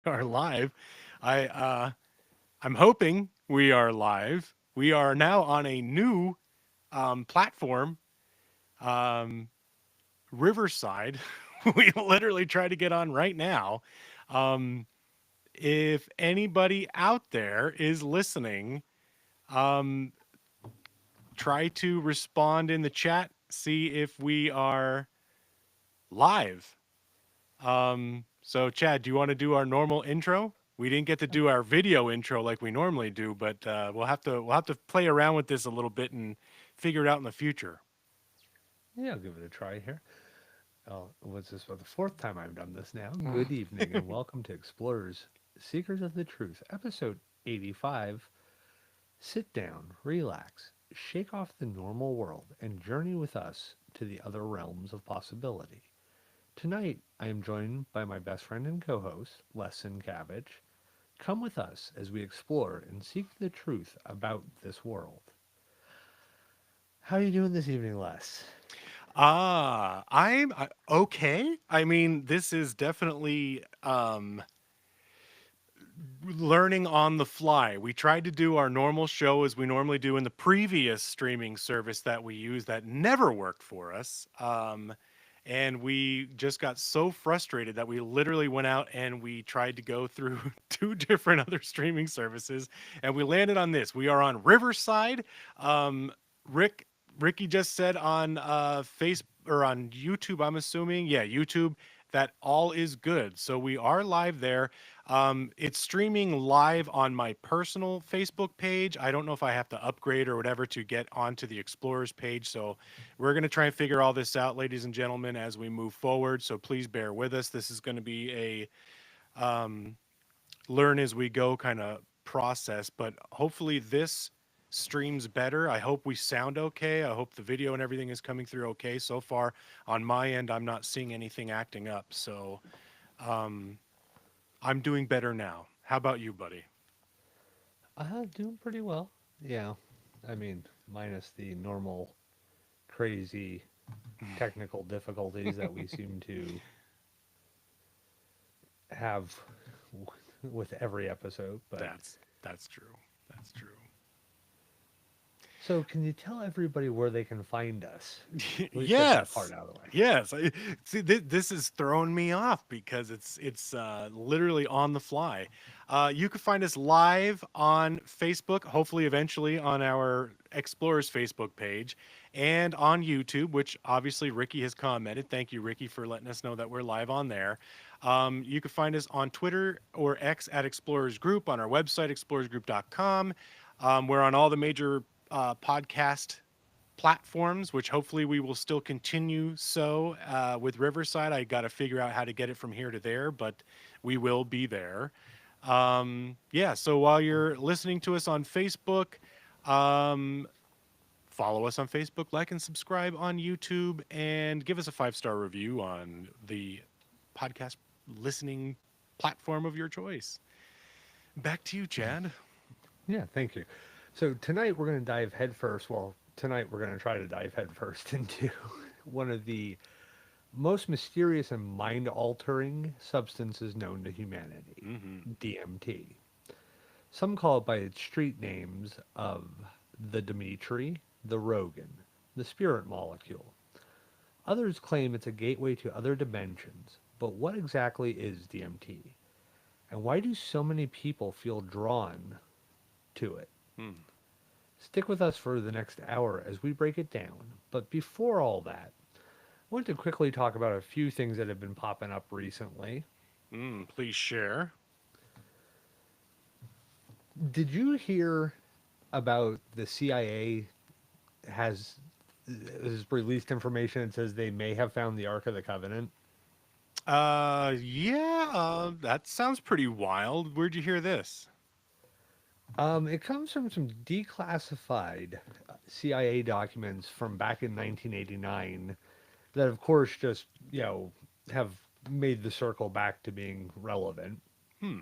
are live. I'm hoping we are live. We are now on a new platform, um, Riverside. We literally try to get on right now. Um, if anybody out there is listening, um, try to respond in the chat. See if we are live. So Chad, do you want to do our normal intro? We didn't get to do our video intro like we normally do, but we'll have to play around with this a little bit and figure it out in the future. Yeah, I'll give it a try here. What's this for the fourth time I've done this now? Good evening and welcome to Explorers Seekers of the Truth, episode 85. Sit down, relax, shake off the normal world, and journey with us to the other realms of possibility. Tonight, I am joined by my best friend and co host, Lesson Cabbage. Come with us as we explore and seek the truth about this world. How are you doing this evening, Les? I'm okay. I mean, this is definitely learning on the fly. We tried to do our normal show as we normally do in the previous streaming service that we use that never worked for us. And we just got so frustrated that we literally went out and we tried to go through two different other streaming services, and we landed on this. We are on Riverside. Um, Rick Ricky just said on face or on YouTube, I'm assuming, yeah, YouTube, that all is good. So we are live there. It's streaming live on my personal Facebook page. I don't know if I have to upgrade or whatever to get onto the Explorers page. So we're going to try and figure all this out, ladies and gentlemen, as we move forward. So please bear with us. This is going to be a learn as we go kind of process, but hopefully this streams better. I hope we sound okay. I hope the video and everything is coming through okay. So far on my end, I'm not seeing anything acting up. So um, I'm doing better now. How about you, buddy? Doing pretty well. Yeah, I mean, minus the normal crazy technical difficulties that we seem to have with every episode. But That's true. That's true. so, can you tell everybody where they can find us? At least get that part Yes. out of the way. Yes. See, this is throwing me off because it's literally on the fly. You can find us live on Facebook, hopefully eventually on our Explorers Facebook page, and on YouTube, which obviously Ricky has commented. Thank you, Ricky, for letting us know that we're live on there. You can find us on Twitter or X at Explorers Group, on our website, explorersgroup.com. We're on all the major podcast platforms, which hopefully we will still continue so with Riverside. I got to figure out how to get it from here to there, but we will be there. Yeah, so while you're listening to us on Facebook, um, follow us on Facebook, like and subscribe on YouTube, and give us a 5-star review on the podcast listening platform of your choice. Back to you, Chad. Yeah, thank you. So, tonight we're going to dive headfirst. Well, tonight we're going to try to dive headfirst into one of the most mysterious and mind altering substances known to humanity, Mm-hmm. DMT. Some call it by its street names of the Dimitri, the Rogan, the spirit molecule. Others claim it's a gateway to other dimensions, but what exactly is DMT? And why do so many people feel drawn to it? Hmm. Stick with us for the next hour as we break it down. But before all that, I want to quickly talk about a few things that have been popping up recently. Please share. Did you hear about the CIA has released information that says they may have found the Ark of the Covenant? Yeah, that sounds pretty wild. Where'd you hear this? It comes from some declassified CIA documents from back in 1989 that, of course, just, have made the circle back to being relevant. Hmm.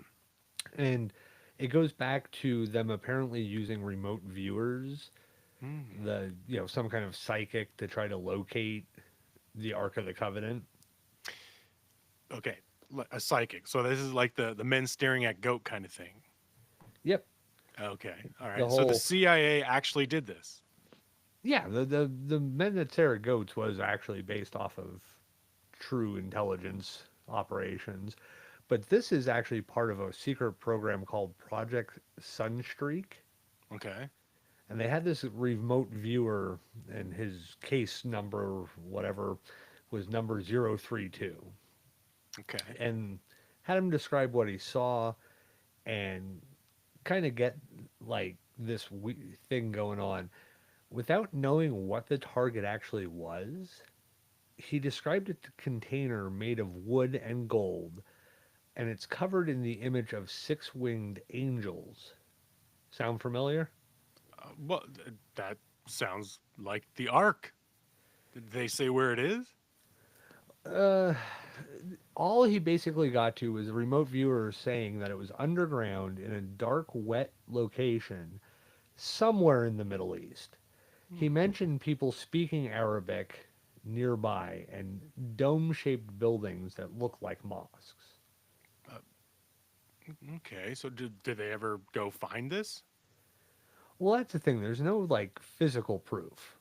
And it goes back to them apparently using remote viewers, Hmm. some kind of psychic to try to locate the Ark of the Covenant. Okay. A psychic. So this is like the men staring at goat kind of thing. Yep. Okay. All The right. So the whole CIA actually did this. yeah, the men that Sarah Goats was actually based off of true intelligence operations, but this is actually part of a secret program called Project Sunstreak, Okay. and they had this remote viewer, and his case number, whatever, was number 032, Okay. and had him describe what he saw and kind of get like this thing going on without knowing what the target actually was. He described a container made of wood and gold, and it's covered in the image of six winged angels. Sound familiar? That sounds like the Ark. Did they say where it is? Uh, all he basically got to was a remote viewer saying that it was underground in a dark, wet location somewhere in the Middle East. He Hmm. mentioned people speaking Arabic nearby and dome shaped buildings that look like mosques. Uh, okay. So did they ever go find this? Well, that's the thing. There's no like physical proof.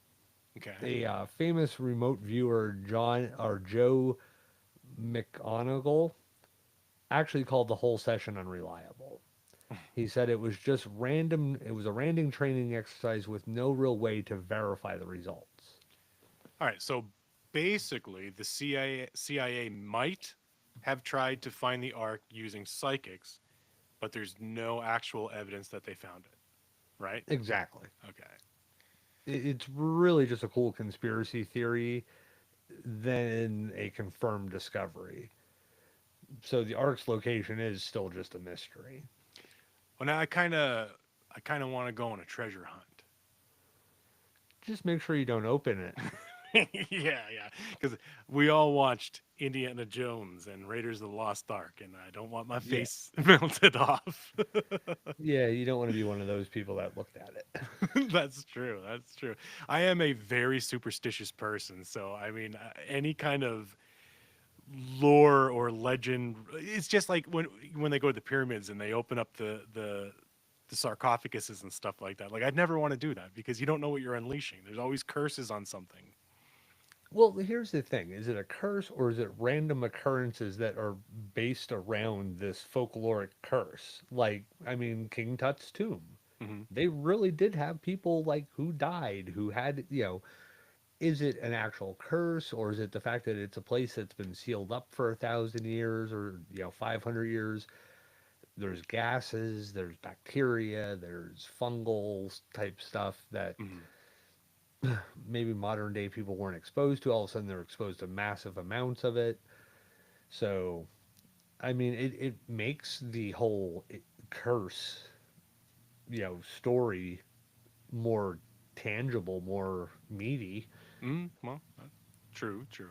Okay. A famous remote viewer, Joe McOnagle, actually called the whole session unreliable. He said it was just random. It was a random training exercise with no real way to verify the results. All right. So basically, the CIA might have tried to find the Ark using psychics, but there's no actual evidence that they found it. Right? Exactly. Okay. It's really just a cool conspiracy theory than a confirmed discovery. So the Ark's location is still just a mystery. Well, now I kind of want to go on a treasure hunt. Just make sure you don't open it. Yeah, because we all watched Indiana Jones and Raiders of the Lost Ark, and I don't want my Yeah. face melted off. Yeah, you don't want to be one of those people that looked at it. That's true. That's true. I am a very superstitious person, so I mean, any kind of lore or legend, it's just like when they go to the pyramids and they open up the sarcophaguses and stuff like that. Like I'd never want to do that because you don't know what you're unleashing. There's always curses on something. Well, here's the thing. Is it a curse or is it random occurrences that are based around this folkloric curse? Like, I mean, King Tut's tomb. Hmm. They really did have people like who died, who had, is it an actual curse or is it the fact that it's a place that's been sealed up for 1,000 years or 500 years? There's gases, there's bacteria, there's fungal type stuff that Hmm. maybe modern day people weren't exposed to. All of a sudden, they're exposed to massive amounts of it. So, I mean, it makes the whole curse, story more tangible, more meaty. Well, true, true.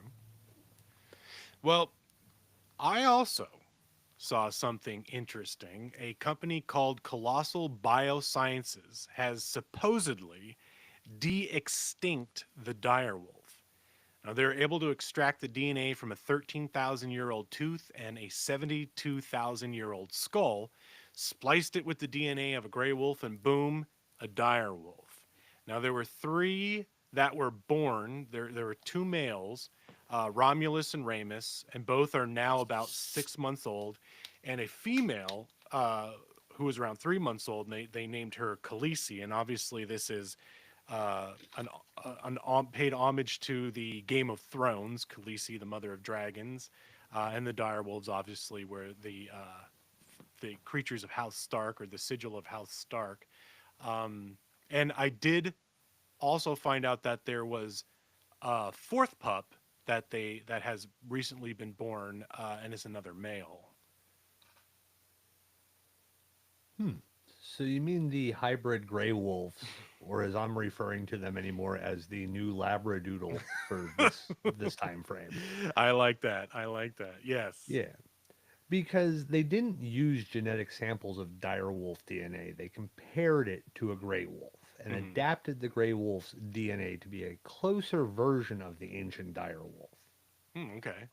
Well, I also saw something interesting. A company called Colossal Biosciences has supposedly de extinct the direwolf. Now, they're able to extract the DNA from a 13,000-year-old tooth and a 72,000-year-old skull, spliced it with the DNA of a gray wolf, and boom, a dire wolf. Now, there were three that were born. There were two males, Romulus and Remus, and both are now about 6 months old, and a female who was around 3 months old, and they named her Khaleesi. And obviously, this is paid homage to the Game of Thrones, Khaleesi, the mother of dragons, and the direwolves, obviously, were the creatures of House Stark or the sigil of House Stark. Um, and I did also find out that there was a fourth pup that has recently been born and is another male. Hmm. So you mean the hybrid gray wolves, or as I'm referring to them anymore as the new labradoodle for this time frame? I like that. I like that. Yes. Yeah, because they didn't use genetic samples of direwolf DNA. They compared it to a gray wolf and Hmm. adapted the gray wolf's DNA to be a closer version of the ancient direwolf. Okay.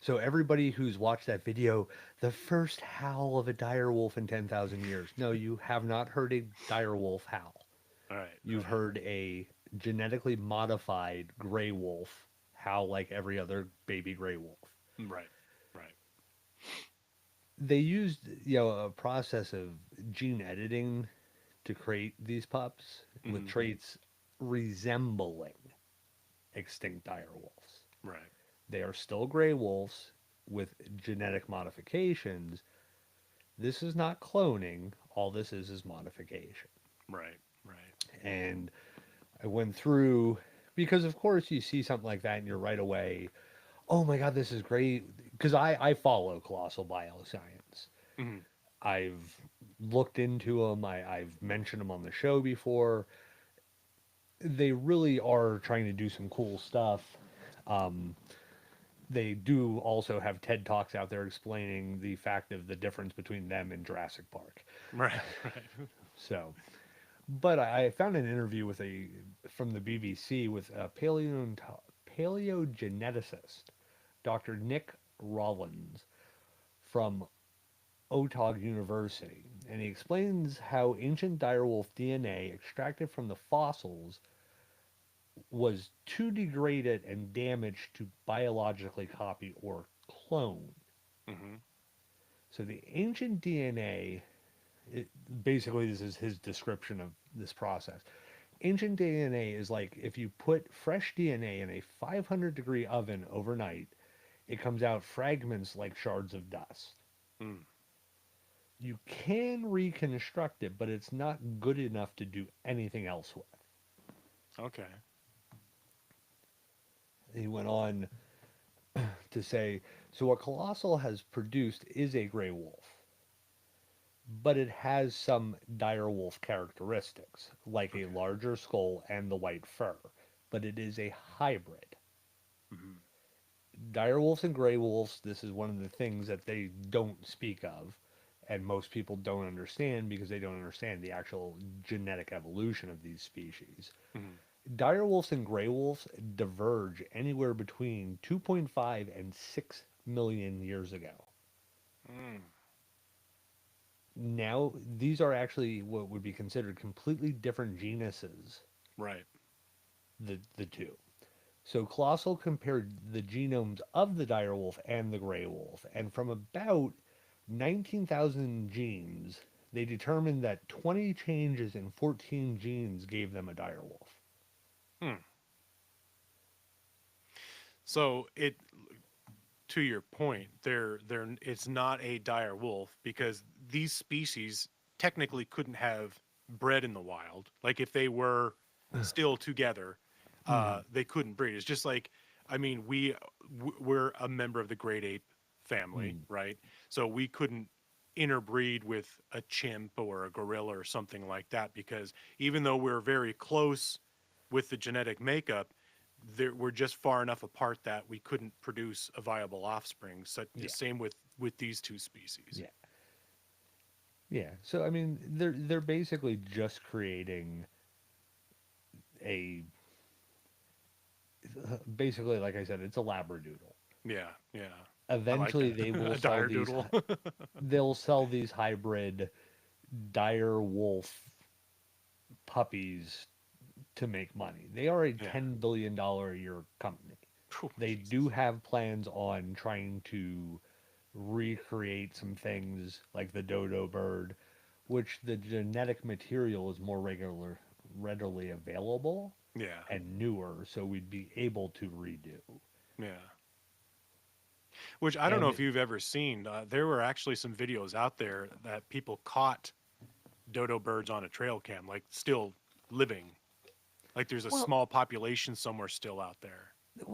So everybody who's watched that video, the first howl of a dire wolf in 10,000 years. No, you have not heard a dire wolf howl. Right, You've right, heard a genetically modified gray wolf howl like every other baby gray wolf. right, right. They used, a process of gene editing to create these pups with Hmm. traits resembling extinct dire wolves. Right, They are still gray wolves with genetic modifications. This is not cloning. All this is modification. right, right. And I went through because of course you see something like that and you're right away, oh my god, this is great. Because I follow colossal bioscience. Hmm. I've looked into them. I've mentioned them on the show before. They really are trying to do some cool stuff. Um, they do also have TED Talks out there explaining the fact of the difference between them and Jurassic Park. Right, right. So, but I found an interview with a from the BBC with a paleogeneticist, Dr. Nick Rollins from Otog University, and he explains how ancient direwolf DNA extracted from the fossils was too degraded and damaged to biologically copy or clone. Hmm. So the ancient DNA, it, basically, this is his description of this process. Ancient DNA is like if you put fresh DNA in a 500-degree oven overnight, it comes out fragments like shards of dust. Mm. You can reconstruct it, but it's not good enough to do anything else with. Okay. He went on to say, so what Colossal has produced is a gray wolf, but it has some dire wolf characteristics, like a Okay. larger skull and the white fur, but it is a hybrid. Hmm. Dire wolves and gray wolves, this is one of the things that they don't speak of, and most people don't understand because they don't understand the actual genetic evolution of these species. Hmm. Dire wolves and gray wolves diverge anywhere between 2.5 and 6 million years ago. Mm. Now, these are actually what would be considered completely different genuses, Right. the two. So, Colossal compared the genomes of the dire wolf and the gray wolf, and from about 19,000 genes, they determined that 20 changes in 14 genes gave them a dire wolf. Hmm. So it to your point, they're it's not a dire wolf because these species technically couldn't have bred in the wild. Like if they were still together, Mm, they couldn't breed. It's just like I mean, we're a member of the great ape family, mm, right? So we couldn't interbreed with a chimp or a gorilla or something like that because even though we're very close with the genetic makeup, we're just far enough apart that we couldn't produce a viable offspring. So the yeah, same with these two species. yeah. Yeah. So I mean, they're basically just creating a basically, like I said, it's a labradoodle. Yeah, yeah. I like Eventually, that. they will A sell dire these. doodle. They'll sell these hybrid dire wolf puppies to make money. They are a Yeah. $10 billion a year company. Phew, They do Jesus. have plans on trying to recreate some things like the dodo bird, which the genetic material is more readily available Yeah, and newer, so we'd be able to redo. yeah. Which I don't know And if you've ever seen. There were actually some videos out there that people caught dodo birds on a trail cam, like still living. Like there's a well, small population somewhere still out there.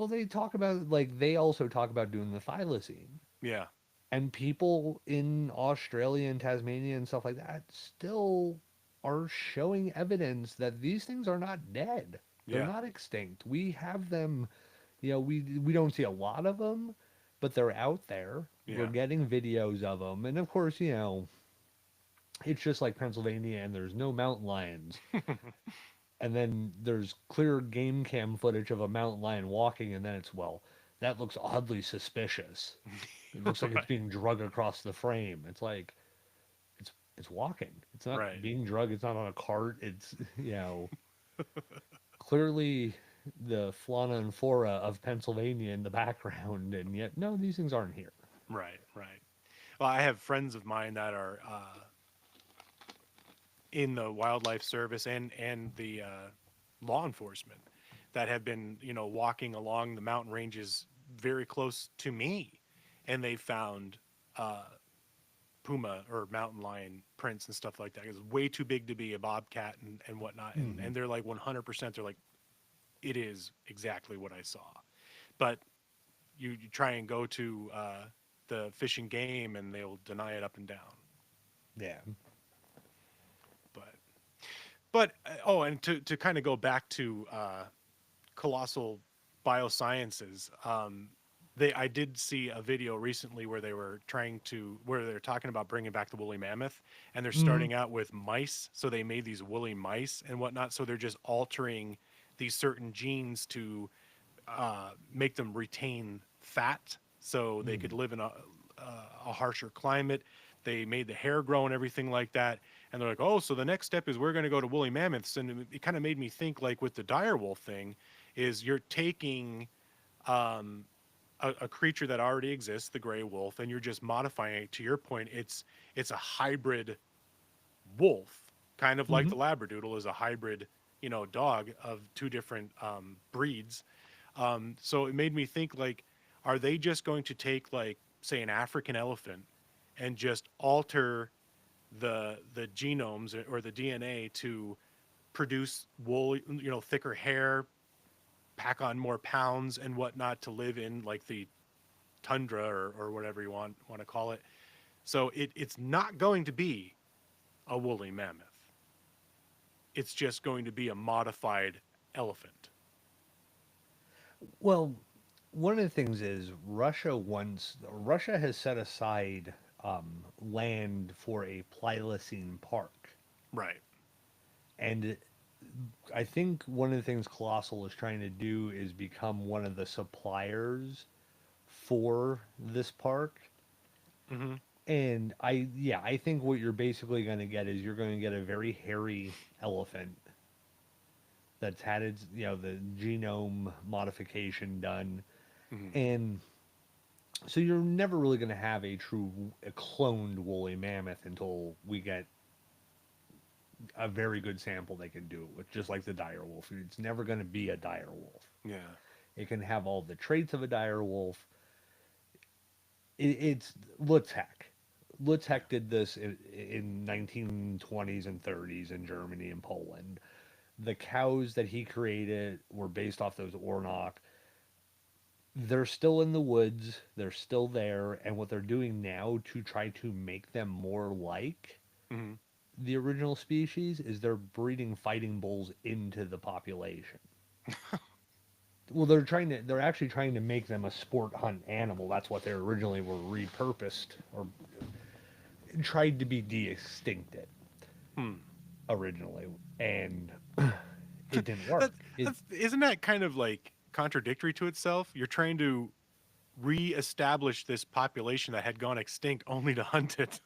they talk about like they also talk about doing the thylacine. Yeah, And people in Australia and Tasmania and stuff like that still are showing evidence that these things are not dead. They're yeah, not extinct. We have them, we don't see a lot of them, but they're out there. We're yeah. getting videos of them. And of course, it's just like Pennsylvania and there's no mountain lions. And then there's clear game cam footage of a mountain lion walking and then it's well, that looks oddly suspicious. It looks like it's Right. being drug across the frame. It's like it's walking. It's not Right. being drugged. It's not on a cart. It's clearly the fauna and flora of Pennsylvania in the background, and yet no, these things aren't here. Right. Right. Well, I have friends of mine that are in the wildlife service and the law enforcement that have been, walking along the mountain ranges very close to me, and they found uh, puma or mountain lion prints and stuff like that. It's way too big to be a bobcat and whatnot, and Hmm. and they're like 100%. They're like, it is exactly what I saw, but you try and go to the fish and game, and they'll deny it up and down. Yeah. But oh, and to kind of go back to colossal biosciences. They I did see a video recently where they're talking about bringing back the woolly mammoth, and they're Hmm. starting out with mice. So they made these woolly mice and whatnot. So they're just altering these certain genes to make them retain fat, so they could Hmm. live in a harsher climate. They made the hair grow and everything like that. And they're like, oh, so the next step is we're going to go to woolly mammoths. And it kind of made me think, like with the direwolf thing, is you're taking um, a creature that already exists, the gray wolf, and you're just modifying it. To your point, it's a hybrid wolf, kind of like Hmm. the Labradoodle is a hybrid, dog of two different breeds. So it made me think, like, are they just going to take, like, say, an African elephant and just alter the genomes or the DNA to produce wool, thicker hair, pack on more pounds and whatnot to live in, like, the tundra or whatever you want to call it. So it's not going to be a woolly mammoth. It's just going to be a modified elephant. Well, one of the things is Russia has set aside land for a Pliocene park, Right. and I think one of the things Colossal is trying to do is become one of the suppliers for this park. Mm-hmm. And I think what you're basically going to get is you're going to get a very hairy elephant that's had the genome modification done. Mm-hmm. And so you're never really going to have a cloned woolly mammoth until we get a very good sample they can do it with, just like the dire wolf. It's never going to be a dire wolf. Yeah. It can have all the traits of a dire wolf. It's Lutzak. Yeah. Lutzak did this in 1920s and 30s in Germany and Poland. The cows that he created were based off those Ornoch. They're still in the woods. They're still there, and what they're doing now to try to make them more like Mm-hmm. the original species is they're breeding fighting bulls into the population. Well, they're actually trying to make them a sport hunt animal. That's what they originally were repurposed or tried to be de-extincted Hmm. originally, and it didn't work. that, isn't that kind of like contradictory to itself? You're trying to reestablish this population that had gone extinct only to hunt it.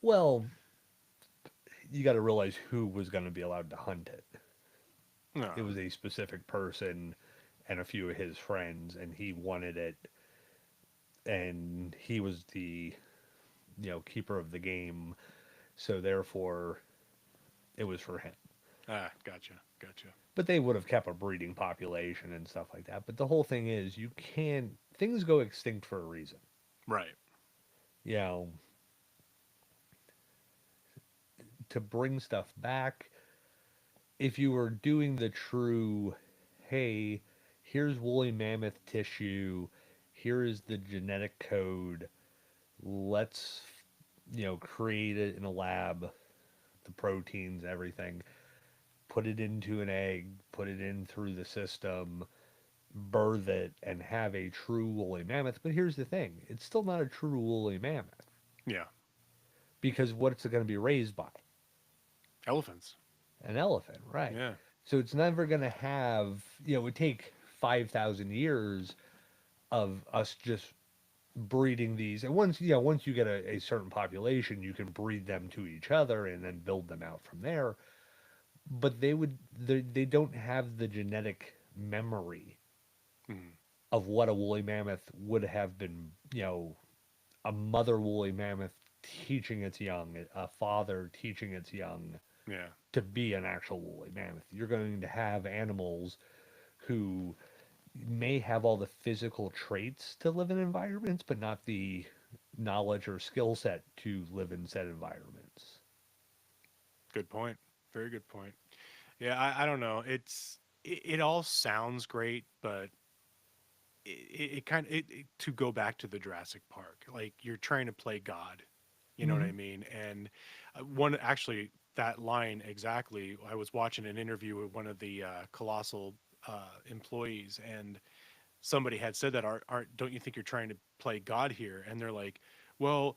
Well, you got to realize who was going to be allowed to hunt it. No. It was a specific person and a few of his friends, and he wanted it, and he was the keeper of the game, so therefore it was for him. Ah, gotcha. Gotcha. But they would have kept a breeding population and stuff like that. But the whole thing is, you can't things go extinct for a reason. Right. You know, to bring stuff back, if you were doing the true, hey, here's woolly mammoth tissue, here is the genetic code, let's create it in a lab, the proteins, everything, put it into an egg, put it in through the system, birth it, and have a true woolly mammoth. But here's the thing, it's still not a true woolly mammoth Yeah. because what's it going to be raised by? Elephants. An elephant, right? Yeah. So it's never going to have, it would take 5,000 years of us just breeding these. And once you get a certain population, you can breed them to each other and then build them out from there. But they don't have the genetic memory Mhm. of what a woolly mammoth would have been, a mother woolly mammoth teaching its young, a father teaching its young Yeah. to be an actual woolly mammoth. You're going to have animals who may have all the physical traits to live in environments, but not the knowledge or skill set to live in said environments. Good point. Very good point. Yeah, I don't know. It all sounds great, but it kind of to go back to the Jurassic Park, like you're trying to play God, you know what Mm-hmm. I mean? And one actually that line exactly. I was watching an interview with one of the colossal employees, and somebody had said that aren't don't you think you're trying to play God here? And they're like, well,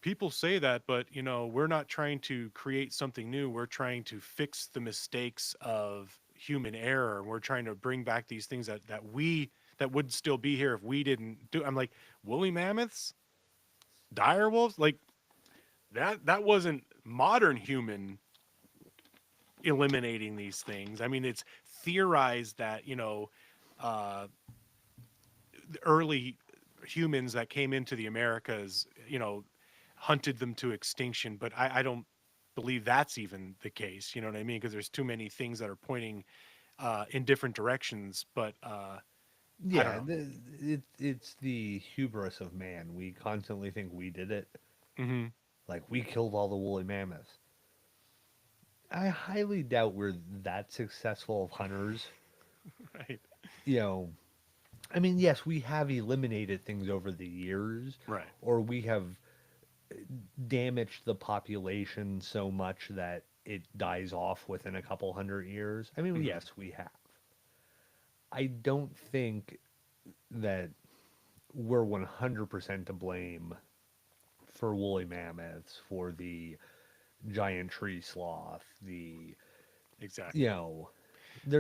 people say that, but we're not trying to create something new. We're trying to fix the mistakes of human error. We're trying to bring back these things that would still be here if we didn't do. I'm like, woolly mammoths, dire wolves, like that wasn't modern human eliminating these things. I mean, it's theorized that uh, the early humans that came into the Americas, hunted them to extinction. But I don't believe that's even the case. You know what I mean? Because there's too many things that are pointing in different directions. But I don't Yeah, know. it's the hubris of man. We constantly think we did it. Hmm. Like, we killed all the woolly mammoths. I highly doubt we're that successful of hunters. Right. You know, I mean, yes, we have eliminated things over the years, Right. or we have damaged the population so much that it dies off within a couple hundred years. I mean, Hmm. yes, we have. I don't think that we're 100% to blame for woolly mammoths, for the giant tree sloth, you Exactly. know,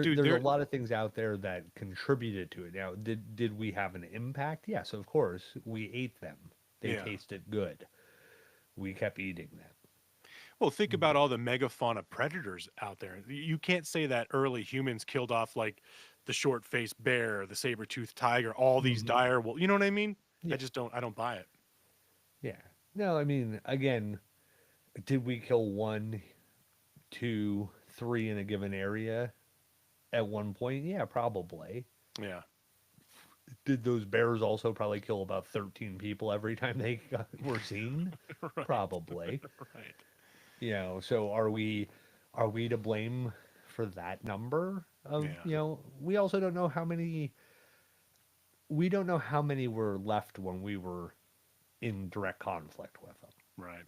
Dude, there's a there. lot of things out there that contributed to it. Now, did we have an impact? Yes, of course. We ate them. They Yeah. tasted good. We kept eating them. Well, think about But all the megafauna predators out there. You can't say that early humans killed off like the short-faced bear, the saber-toothed tiger, all these mhm, dire wolves. You know what I mean? I yeah, just don't. I don't buy it. yeah. No, I mean, again, did we kill one, two, three in a given area at one point? Yeah, probably. Yeah. Did those bears also probably kill about 13 people every time were seen? Right. Probably. Right. So are we to blame for that number of, Yeah. we also don't know how many we don't know how many were left when we were in direct conflict with them. Right.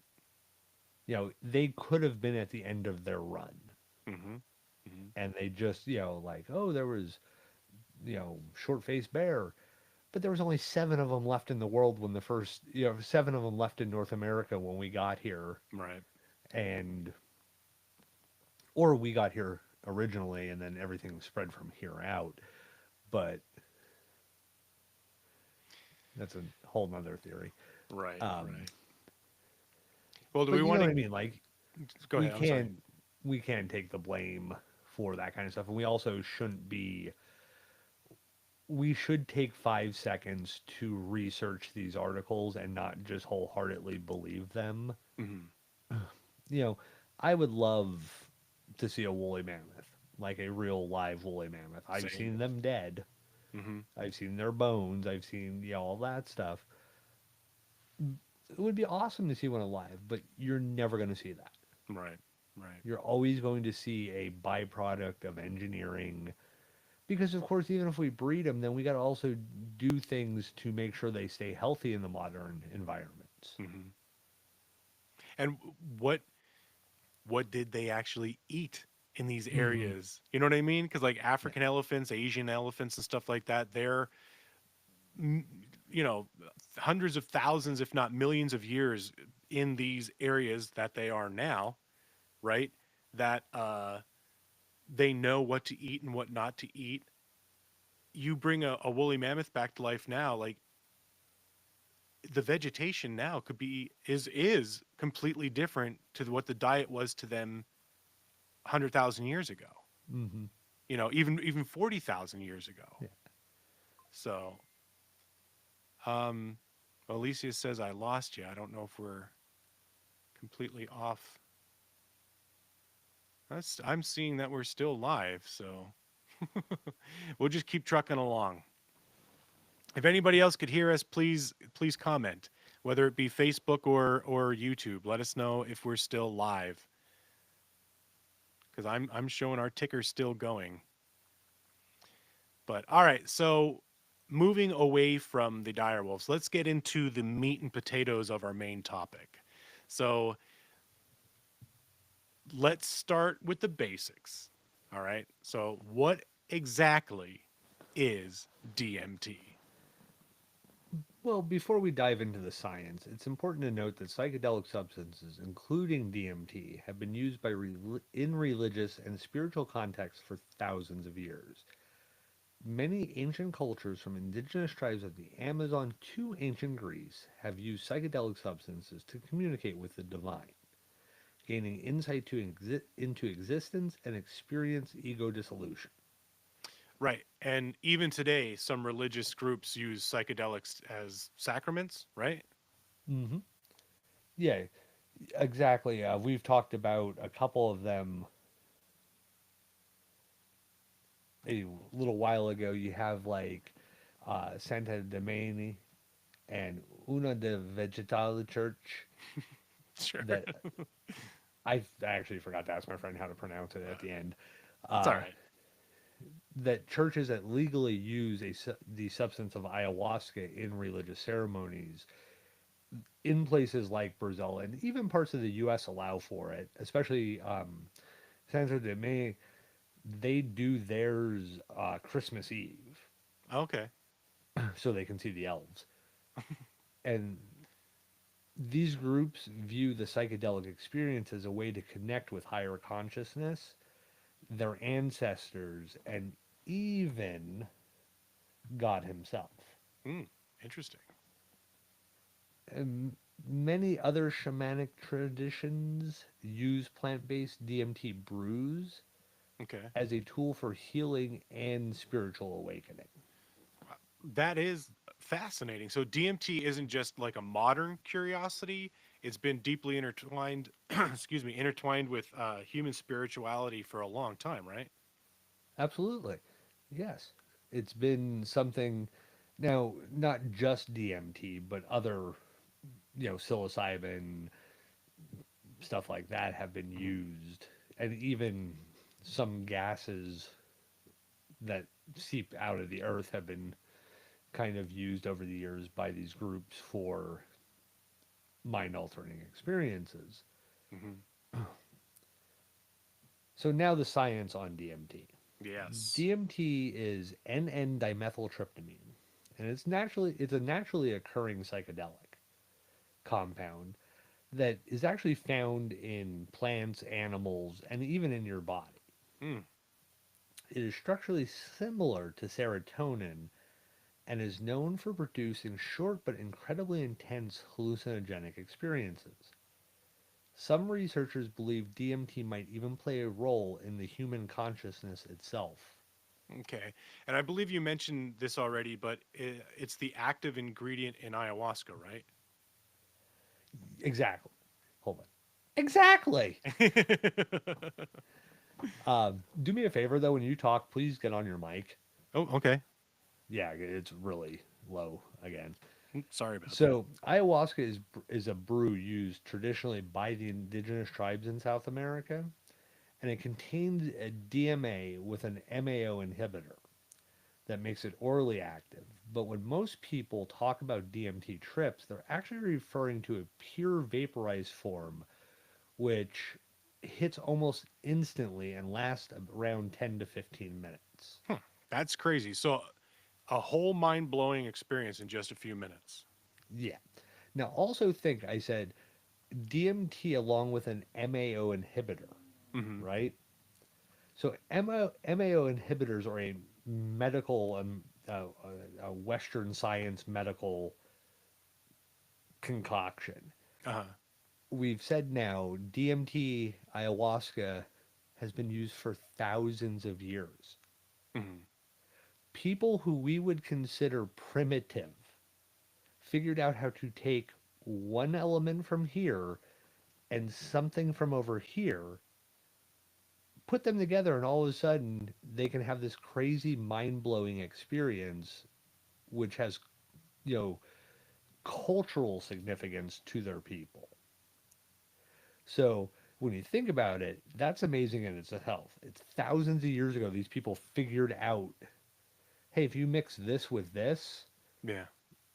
They could have been at the end of their run, Mm-hmm. Hmm. and they just, like, oh, there was, short-faced bear, but there was only 7 of them left in the world when the first, 7 of them left in North America when we got here, Right. and or we got here originally and then everything spread from here out. But that's a whole nother theory. Right. Um, Right. Well, do but we you know want what to I mean? Like, go we ahead? I'm sorry. can we can take the blame for that kind of stuff, and we also shouldn't be. We should take 5 seconds to research these articles and not just wholeheartedly believe them. Hmm. You know, I would love to see a woolly mammoth, like a real live woolly mammoth. I've Same. seen them dead. Hmm. I've seen their bones. I've seen, all that stuff. It would be awesome to see one alive, but you're never going to see that. Right. Right. You're always going to see a byproduct of engineering. Because, of course, even if we breed them, then we got to also do things to make sure they stay healthy in the modern environments. Hmm. And what did they actually eat in these Hmm. areas? You know what I mean? Because like Yeah. African elephants, Asian elephants, and stuff like that, they're mm, you know hundreds of thousands, if not millions, of years in these areas that they are now, right? That they know what to eat and what not to eat. you bring a woolly mammoth back to life now, like the vegetation now could be is completely different to what the diet was to them 100,000 years ago. Mm-hmm. Even 40,000 years ago. Yeah. So, um, Alicia says I lost you. I don't know if we're completely off. I'm seeing that we're still live, so we'll just keep trucking along. If anybody else could hear us, please comment, whether it be Facebook or YouTube. Let us know if we're still live, because I'm showing our ticker still going. But all right, so moving away from the direwolves, let's get into the meat and potatoes of our main topic. So let's start with the basics. All right. So what exactly is DMT? Well, before we dive into the science, it's important to note that psychedelic substances, including DMT, have been used in religious and spiritual contexts for thousands of years. Many ancient cultures, from indigenous tribes of the Amazon to ancient Greece, have used psychedelic substances to communicate with the divine, gaining insight into existence and experience ego dissolution. Right. And even today, some religious groups use psychedelics as sacraments, right? Hmm. Yeah, exactly. We've talked about a couple of them a little while ago. You have like Santa Domini and Una de Vegetale Church Sure. that I actually forgot to ask my friend how to pronounce it at the end. It's all Uh, right. that churches that legally use the substance of ayahuasca in religious ceremonies in places like Brazil and even parts of the U.S. allow for it, especially Santa de May. They do theirs Christmas Eve Okay. so they can see the elves. And these groups view the psychedelic experience as a way to connect with higher consciousness, their ancestors, and even God Himself. Hmm. Interesting. And many other shamanic traditions use plant based DMT brews Okay. as a tool for healing and spiritual awakening. That is fascinating. So DMT isn't just like a modern curiosity. It's been deeply intertwined, excuse me, intertwined with human spirituality for a long time, right? Absolutely. Yes. It's been something, now, not just DMT, but other, psilocybin, stuff like that have been used. And even some gases that seep out of the earth have been kind of used over the years by these groups for mind altering experiences. Mm-hmm. So now the science on DMT. Yes. DMT is N,N-dimethyltryptamine, and it's a naturally occurring psychedelic compound that is actually found in plants, animals, and even in your body. Mm. It is structurally similar to serotonin and is known for producing short but incredibly intense hallucinogenic experiences. Some researchers believe DMT might even play a role in the human consciousness itself. Okay. And I believe you mentioned this already, but it's the active ingredient in ayahuasca, right? Exactly. Hold on. Exactly. Do me a favor though, when you talk, please get on your mic. Oh, okay. Yeah, it's really low again. Sorry about that. So ayahuasca is a brew used traditionally by the indigenous tribes in South America, and it contains a DMA with an MAO inhibitor that makes it orally active. But when most people talk about DMT trips, they're actually referring to a pure vaporized form, which hits almost instantly and lasts around 10 to 15 minutes. Hmm. That's crazy. So a whole mind-blowing experience in just a few minutes. Yeah. Now, also think I said DMT along with an MAO inhibitor, Mm-hmm. right? So MAO inhibitors are a medical and Western science medical concoction. Uh-huh. We've said now DMT, ayahuasca has been used for thousands of years. Hmm. People who we would consider primitive figured out how to take one element from here and something from over here, put them together, and all of a sudden they can have this crazy mind blowing experience, which has, you know, cultural significance to their people. So when you think about it, that's amazing in itself. It's thousands of years ago these people figured out, hey, if you mix this with this, Yeah.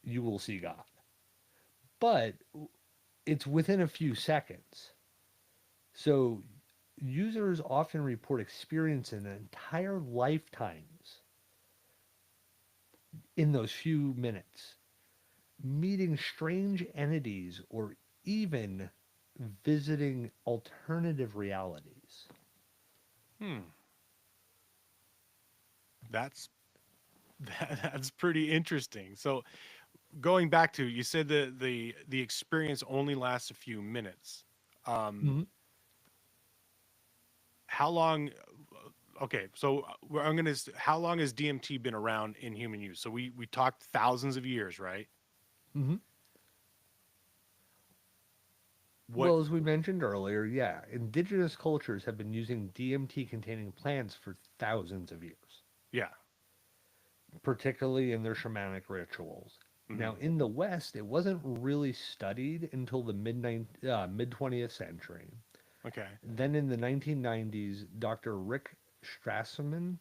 you will see God. But it's within a few seconds. So users often report experiencing entire lifetimes in those few minutes, meeting strange entities or even visiting alternative realities. Hmm. That's that's pretty interesting. So going back to, you said the experience only lasts a few minutes. Um, Mm-hmm. how long? Okay, so I'm gonna. How long has DMT been around in human use? So we talked thousands of years, right? Mm-hmm. What? Well, as we mentioned earlier, yeah, indigenous cultures have been using DMT containing plants for thousands of years, Yeah. particularly in their shamanic rituals. Hmm. Now, in the West, it wasn't really studied until the mid 20th century. Okay. Then in the 1990s, Dr. Rick Strassman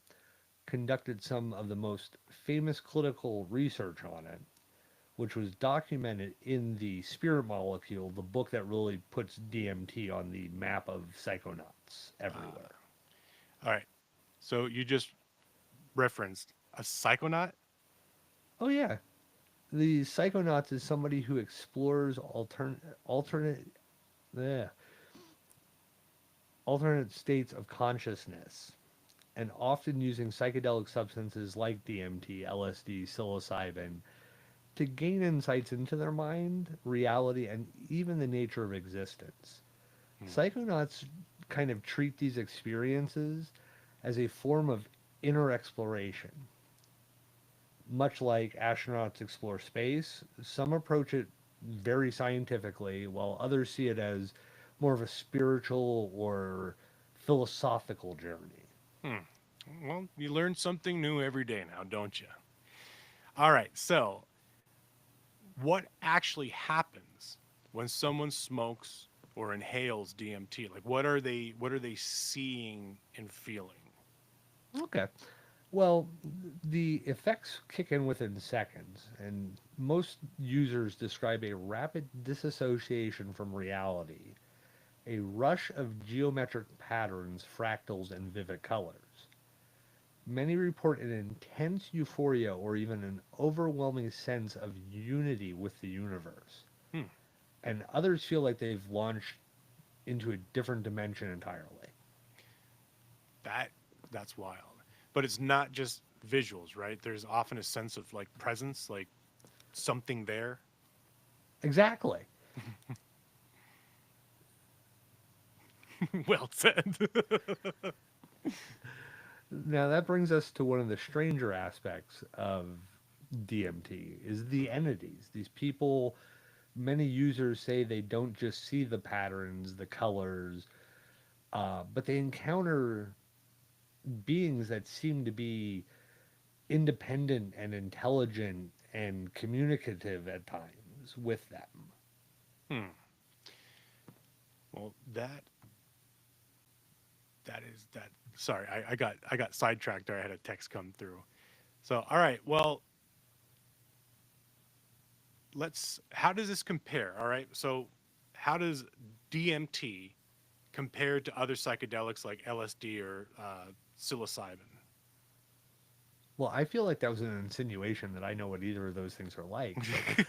conducted some of the most famous clinical research on it, which was documented in the Spirit Molecule, the book that really puts DMT on the map of psychonauts Uh, everywhere. all right. So you just referenced a psychonaut. Oh yeah, the psychonauts is somebody who explores eh, alternate states of consciousness, and often using psychedelic substances like DMT, LSD, psilocybin to gain insights into their mind, reality, and even the nature of existence. Hmm. Psychonauts kind of treat these experiences as a form of inner exploration. Much like astronauts explore space, some approach it very scientifically, while others see it as more of a spiritual or philosophical journey. Hmm. Well, you learn something new every day now, don't you? All right. So what actually happens when someone smokes or inhales DMT? Like what are they seeing and feeling? Okay. Well, the effects kick in within seconds, and most users describe a rapid disassociation from reality, a rush of geometric patterns, fractals, and vivid colors. Many report an intense euphoria or even an overwhelming sense of unity with the universe, Hmm. and others feel like they've launched into a different dimension entirely. That that's wild. But it's not just visuals, right? There's often a sense of like presence, like something there. Exactly. Well said. Now that brings us to one of the stranger aspects of DMT is the entities. These people, many users say they don't just see the patterns, the colors, but they encounter beings that seem to be independent and intelligent and communicative at times with them. Hmm. Well, that is that. Sorry, I got sidetracked there. I had a text come through. So, all right. Well, let's. How does this compare? All right. So, how does DMT compare to other psychedelics like LSD or psilocybin? Well, I feel like that was an insinuation that I know what either of those things are like,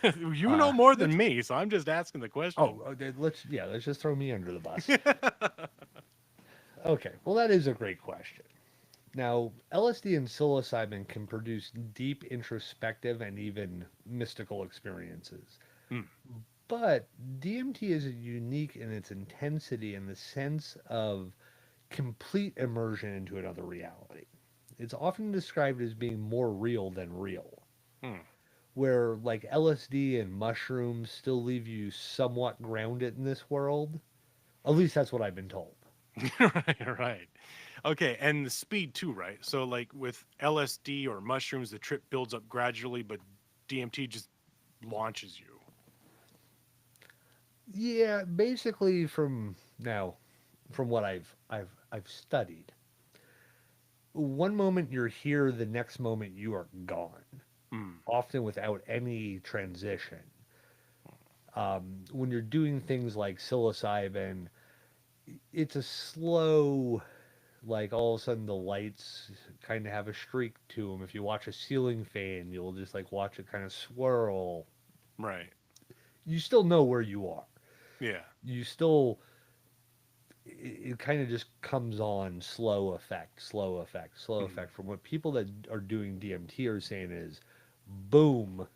but You know uh, more than let's. me, so I'm just asking the Oh, question. okay, let's just throw me under the bus. Okay, well that is a great question. Now, LSD and psilocybin can produce deep introspective and even mystical experiences. Mm. But DMT is unique in its intensity in the sense of complete immersion into another reality. It's often described as being more real than real, Mm. where like LSD and mushrooms still leave you somewhat grounded in this world. At least that's what I've been told. Right, right. Okay, and the speed too, right? So like with LSD or mushrooms, the trip builds up gradually, but DMT just launches you. Yeah, basically from what I've studied, one moment you're here, the next moment you are gone, Mm. often without any transition. When you're doing things like psilocybin, it's a slow, like all of a sudden the lights kind of have a streak to them. If you watch a ceiling fan, you'll just like watch it kind of swirl. Right. You still know where you are. Yeah. You still, it kind of just comes on slow effect, slow effect, slow Mm. effect. From what people that are doing DMT are saying is, boom,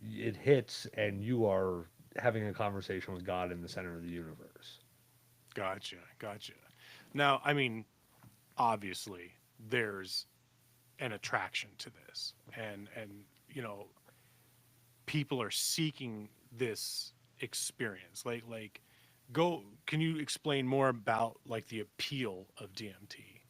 it hits and you are having a conversation with God in the center of the universe. Gotcha. Gotcha. Now, I mean, obviously, there's an attraction to this, and you know, people are seeking this experience. Like, go. Can you explain more about like the appeal of DMT?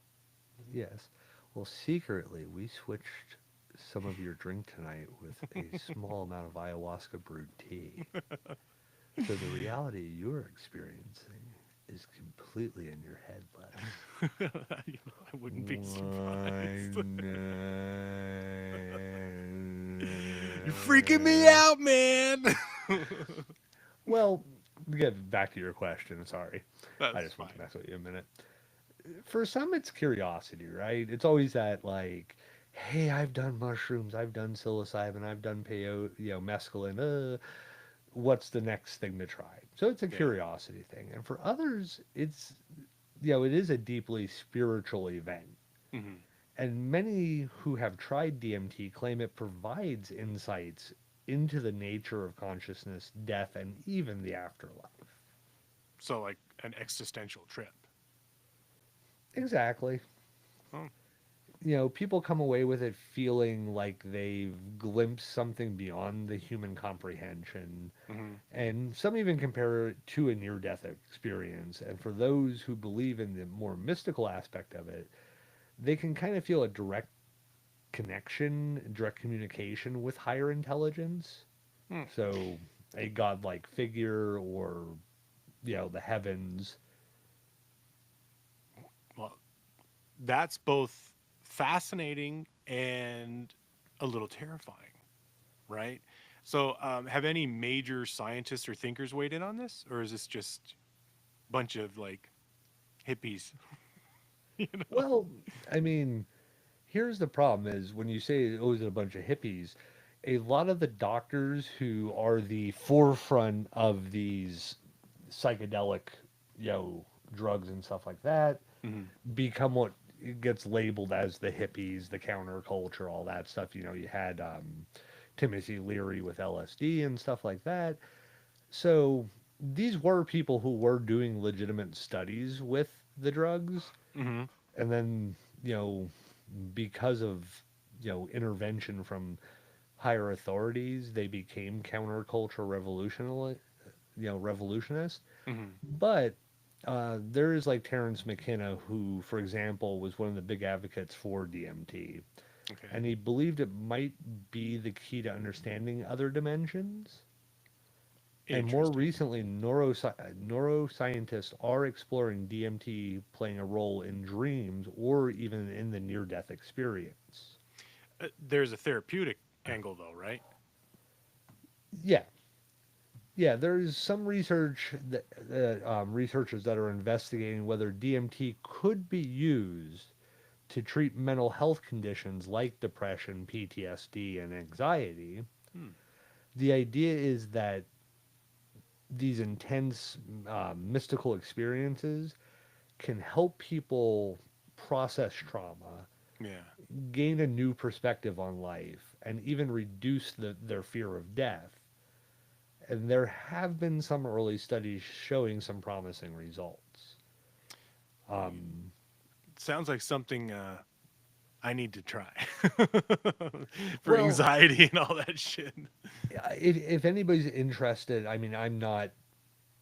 Yes. Well, secretly, we switched some of your drink tonight with a small amount of ayahuasca brewed tea. So the reality you're experiencing is completely in your head, Les. I wouldn't be Why surprised. You're freaking me not? out, man. Well, to get back to your question, sorry. I That's just want to fine. mess with you a minute. For some, it's curiosity, right? It's always that, like, hey, I've done mushrooms, I've done psilocybin, I've done peyote, mescaline. What's the next thing to try? So it's a Yeah. curiosity thing. And for others, it is a deeply spiritual event. Hmm. And many who have tried DMT claim it provides insights into the nature of consciousness, death, and even the afterlife. So like an existential trip. Exactly. Oh. People come away with it feeling like they've glimpsed something beyond the human comprehension. Hmm. And some even compare it to a near death experience. And for those who believe in the more mystical aspect of it, they can kind of feel a direct connection, direct communication with higher intelligence. Hmm. So a godlike figure or, the heavens. Well, that's both fascinating and a little terrifying, right? So, have any major scientists or thinkers weighed in on this, or is this just a bunch of like hippies? you know? Well, I mean, here's the problem is when you say, oh, is it a bunch of hippies? A lot of the doctors who are the forefront of these psychedelic, you know, drugs and stuff like that Hmm. become what gets labeled as the hippies, the counterculture, all that stuff. You had Timothy Leary with LSD and stuff like that. So these were people who were doing legitimate studies with the drugs, Hmm. and then you know because of intervention from higher authorities, they became counterculture revolutionists. Hmm. But there is like Terence McKenna, who, for example, was one of the big advocates for DMT, Okay. and he believed it might be the key to understanding other dimensions. And more Interesting. recently, neuroscientists are exploring DMT playing a role in dreams or even in the near death experience. There's a therapeutic angle, though, right? Yeah, yeah, there's some researchers that are investigating whether DMT could be used to treat mental health conditions like depression, PTSD, and anxiety. Hmm. The idea is that these intense mystical experiences can help people process trauma, Yeah. gain a new perspective on life, and even reduce their fear of death. And there have been some early studies showing some promising results. Um, Sounds like something I need to try for well, anxiety and all that shit. if anybody's interested, I mean,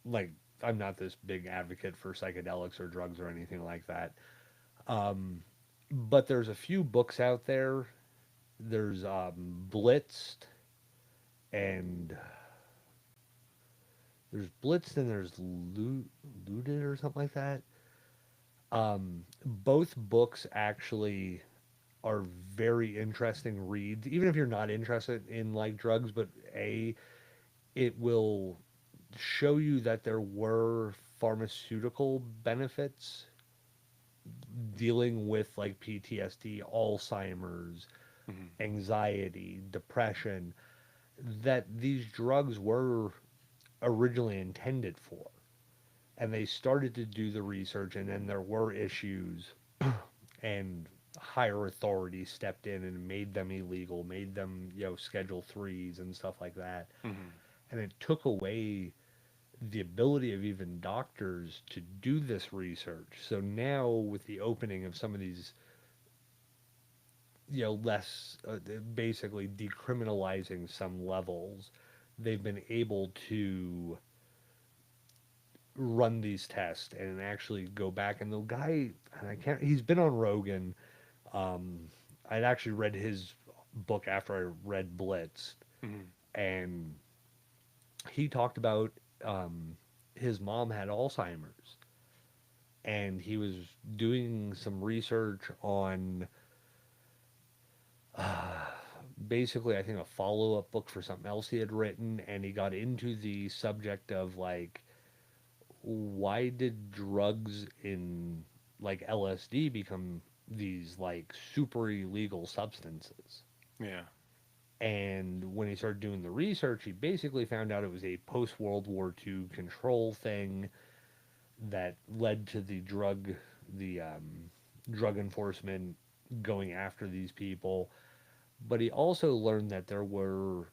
like I'm not this big advocate for psychedelics or drugs or anything like that. Um, but there's a few books out there. There's Blitzed, and there's Looted or something like that. Both books actually are very interesting reads, even if you're not interested in like drugs. But it will show you that there were pharmaceutical benefits dealing with like PTSD, Alzheimer's, Mhm. anxiety, depression, that these drugs were originally intended for. And they started to do the research, and then there were issues, and higher authorities stepped in and made them illegal, made them, Schedule threes and stuff like that. Mhm. And it took away the ability of even doctors to do this research. So now, with the opening of some of these, less basically decriminalizing some levels, they've been able to run these tests and actually go back. And the guy, and I can't, he's been on Rogan. Um, I'd actually read his book after I read Blitz, Mhm. and he talked about his mom had Alzheimer's, and he was doing some research on basically, I think, a follow up book for something else he had written, and he got into the subject of like, why did drugs in like LSD become these like super illegal substances? Yeah. And when he started doing the research, he basically found out it was a post World War II control thing that led to the drug enforcement going after these people. But he also learned that there were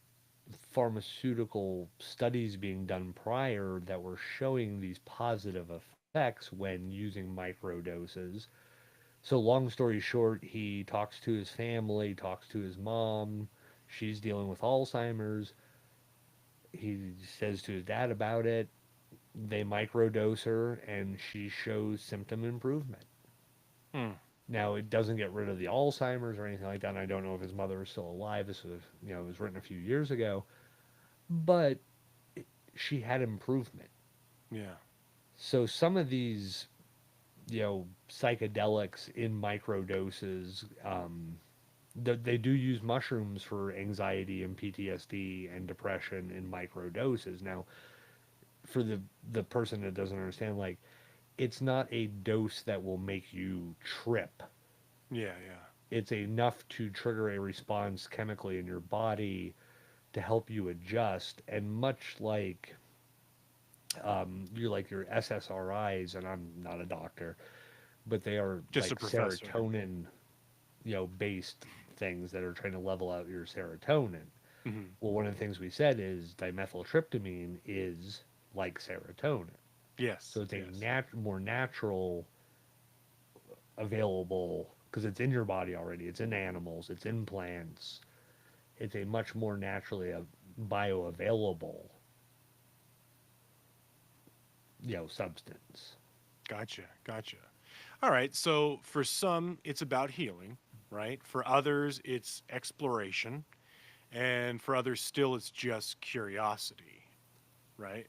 pharmaceutical studies being done prior that were showing these positive effects when using micro doses. So, long story short, he talks to his family, talks to his mom. She's dealing with Alzheimer's. He says to his dad about it. They microdose her, and she shows symptom improvement. Hmm. Now, it doesn't get rid of the Alzheimer's or anything like that. And I don't know if his mother is still alive. This was, it was written a few years ago, but she had improvement. Yeah. So some of these, psychedelics in micro doses, they do use mushrooms for anxiety and PTSD and depression in micro doses. Now, for the person that doesn't understand, like, it's not a dose that will make you trip. Yeah. Yeah. It's enough to trigger a response chemically in your body to help you adjust. And much like you like your SSRIs, and I'm not a doctor, but they are Just a like professor. serotonin, based things that are trying to level out your serotonin. Mhm. Well, one of the things we said is dimethyltryptamine is like serotonin. So Yes. it's a Yes. more natural available because it's in your body already. It's in animals. It's in plants. It's a much more naturally bioavailable, substance. Gotcha. Gotcha. All right. So for some, it's about healing, right? For others, it's exploration. And for others, still, it's just curiosity, right?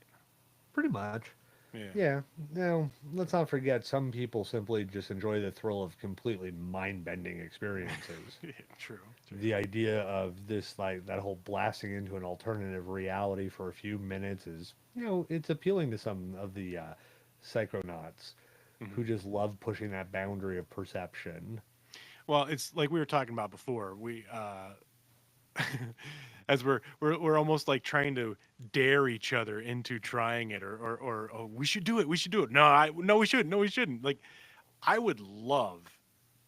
Pretty much. Yeah. Yeah. Now, let's not forget some people simply just enjoy the thrill of completely mind-bending experiences. Yeah, true. True. The idea of this, like that whole blasting into an alternative reality for a few minutes is, it's appealing to some of the psychonauts who Mhm. just love pushing that boundary of perception. Well, it's like we were talking about before. We as we're almost like trying to dare each other into trying it, or oh, we should do it. We should do it. No, we shouldn't. No, we shouldn't. Like I would love.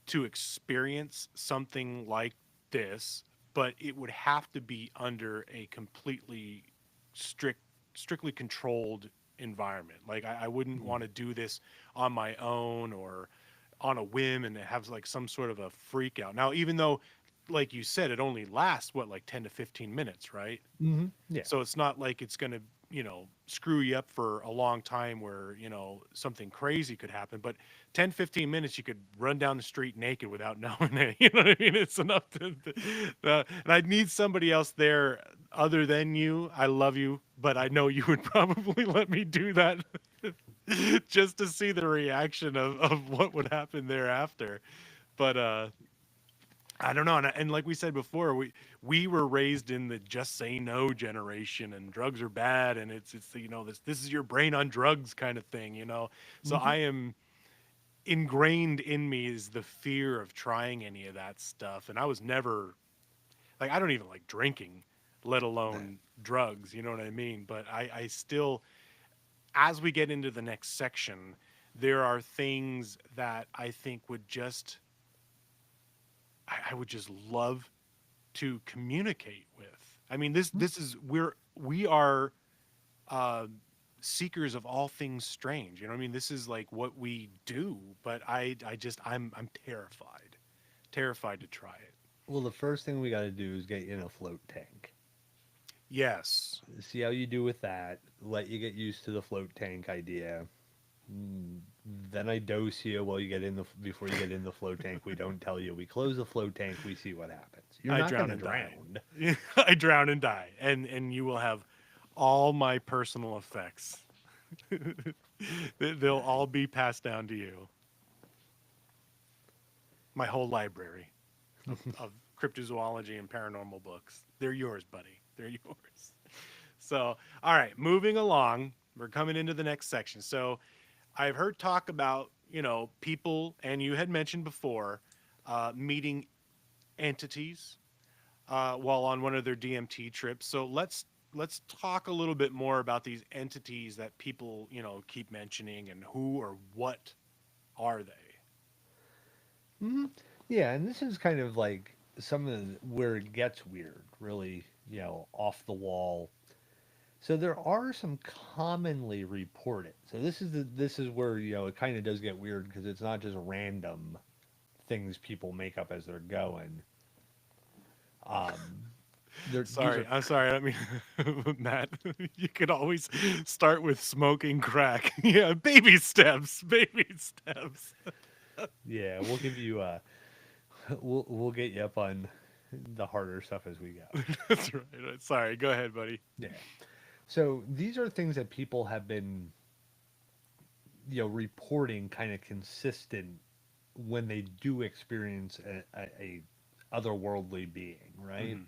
to experience something like this, but it would have to be under a completely strict, strictly controlled environment. Like I wouldn't Mm. want to do this on my own or on a whim and have like some sort of a freak out. Now, even though, like you said, it only lasts what, like 10 to 15 minutes, right? Hmm. Yeah. So it's not like it's going to, screw you up for a long time where, something crazy could happen. But 10, 15 minutes, you could run down the street naked without knowing it. You know what I mean? It's enough and I'd need somebody else there other than you. I love you, but I know you would probably let me do that just to see the reaction of what would happen thereafter. But, I don't know, and like we said before, we were raised in the just say no generation, and drugs are bad, and it's this is your brain on drugs kind of thing, you know. So Hmm. I am ingrained in me is the fear of trying any of that stuff, and I was never like I don't even like drinking, let alone drugs. You know what I mean? But I still, as we get into the next section, there are things that I think would just I would just love to communicate with. I mean, this is we are uh, seekers of all things strange. You know what I mean? This is like what we do, but I just I'm terrified to try it. Well, the first thing we got to do is get you in a float tank. Yes, See how you do with that. Let you get used to the float tank idea. Mm, Then I dose you while you get in the before you get in the float tank. We don't tell you. We close the float tank. We see what happens. You're I not drown gonna and die. drown. I drown and die, and you will have all my personal effects. They'll all be passed down to you. My whole library of cryptozoology and paranormal books. They're yours, buddy. They're yours. So, all right, moving along, we're coming into the next section. So, I've heard talk about, people, and you had mentioned before, meeting entities while on one of their DMT trips. So let's talk a little bit more about these entities that people, keep mentioning, and who or what are they? Hmm. Yeah, and this is kind of like some of where it gets weird, really, off the wall. So there are some commonly reported. So this is where it kind of does get weird because it's not just random things people make up as they're going. Um, these Sorry, are I'm sorry. I mean, Matt, you could always start with smoking crack. Yeah, baby steps, baby steps. yeah. We'll give you we'll get you up on the harder stuff as we go. That's right. Sorry, go ahead, buddy. Yeah. So these are things that people have been reporting kind of consistent when they do experience a otherworldly being, right? Hmm.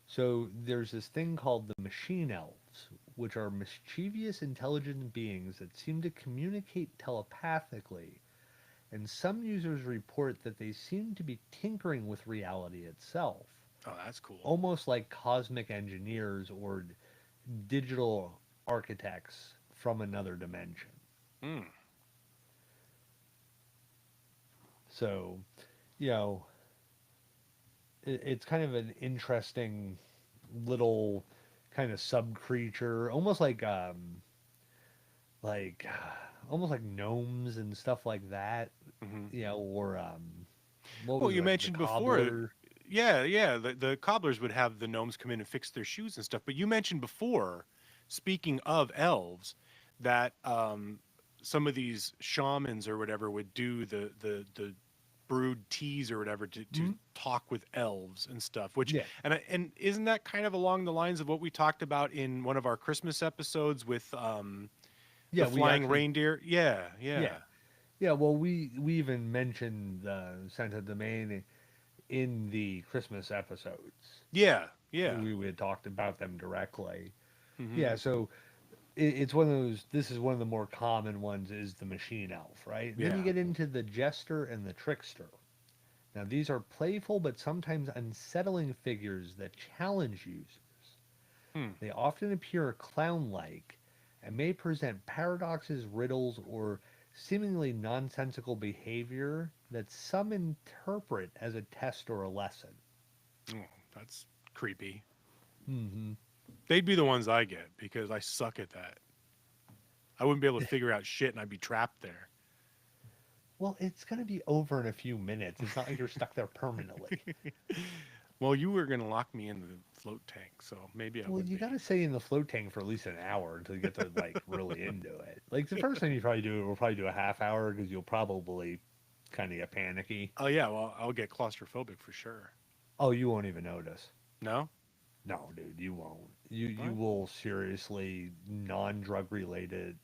So there's this thing called the machine elves, which are mischievous, intelligent beings that seem to communicate telepathically, and some users report that they seem to be tinkering with reality itself, Oh, that's cool. almost like cosmic engineers or digital architects from another dimension. Mm. So, you know, it's kind of an interesting little kind of sub creature, like almost like gnomes and stuff like that, Hmm. or what Well, was you it, the mentioned before, cobbler? yeah, yeah, the cobblers would have the gnomes come in and fix their shoes and stuff. But you mentioned before, speaking of elves, that some of these shamans or whatever would do the brewed teas or whatever to Hmm. talk with elves and stuff. Which Yeah, and isn't that kind of along the lines of what we talked about in one of our Christmas episodes with the yeah, we flying actually, reindeer? Yeah, yeah, yeah, yeah. Well, we even mentioned Santa Domain in the Christmas episodes. yeah, yeah. We had talked about them directly. Hmm. Yeah, so it's one of those. This is one of the more common ones. Is the machine elf, right? And then you Yeah. get into the jester and the trickster. Now, these are playful but sometimes unsettling figures that challenge users. Hmm. They often appear clown like and may present paradoxes, riddles, or seemingly nonsensical behavior that some interpret as a test or a lesson. Oh, that's creepy. Hmm. They'd be the ones I get because I suck at that. I wouldn't be able to figure out shit and I'd be trapped there. Well, it's going to be over in a few minutes. It's not like you're stuck there permanently. Well, you were going to lock me in the float tank, so maybe I Well, would you be. got to stay in the float tank for at least an hour until you get to like really into it. Like the first thing you probably do, we'll probably do a half hour because you'll probably kind of get panicky. Oh, yeah, well, I'll get claustrophobic for sure. Oh, you won't even notice. No? No, dude, you won't. You What? will seriously non-drug related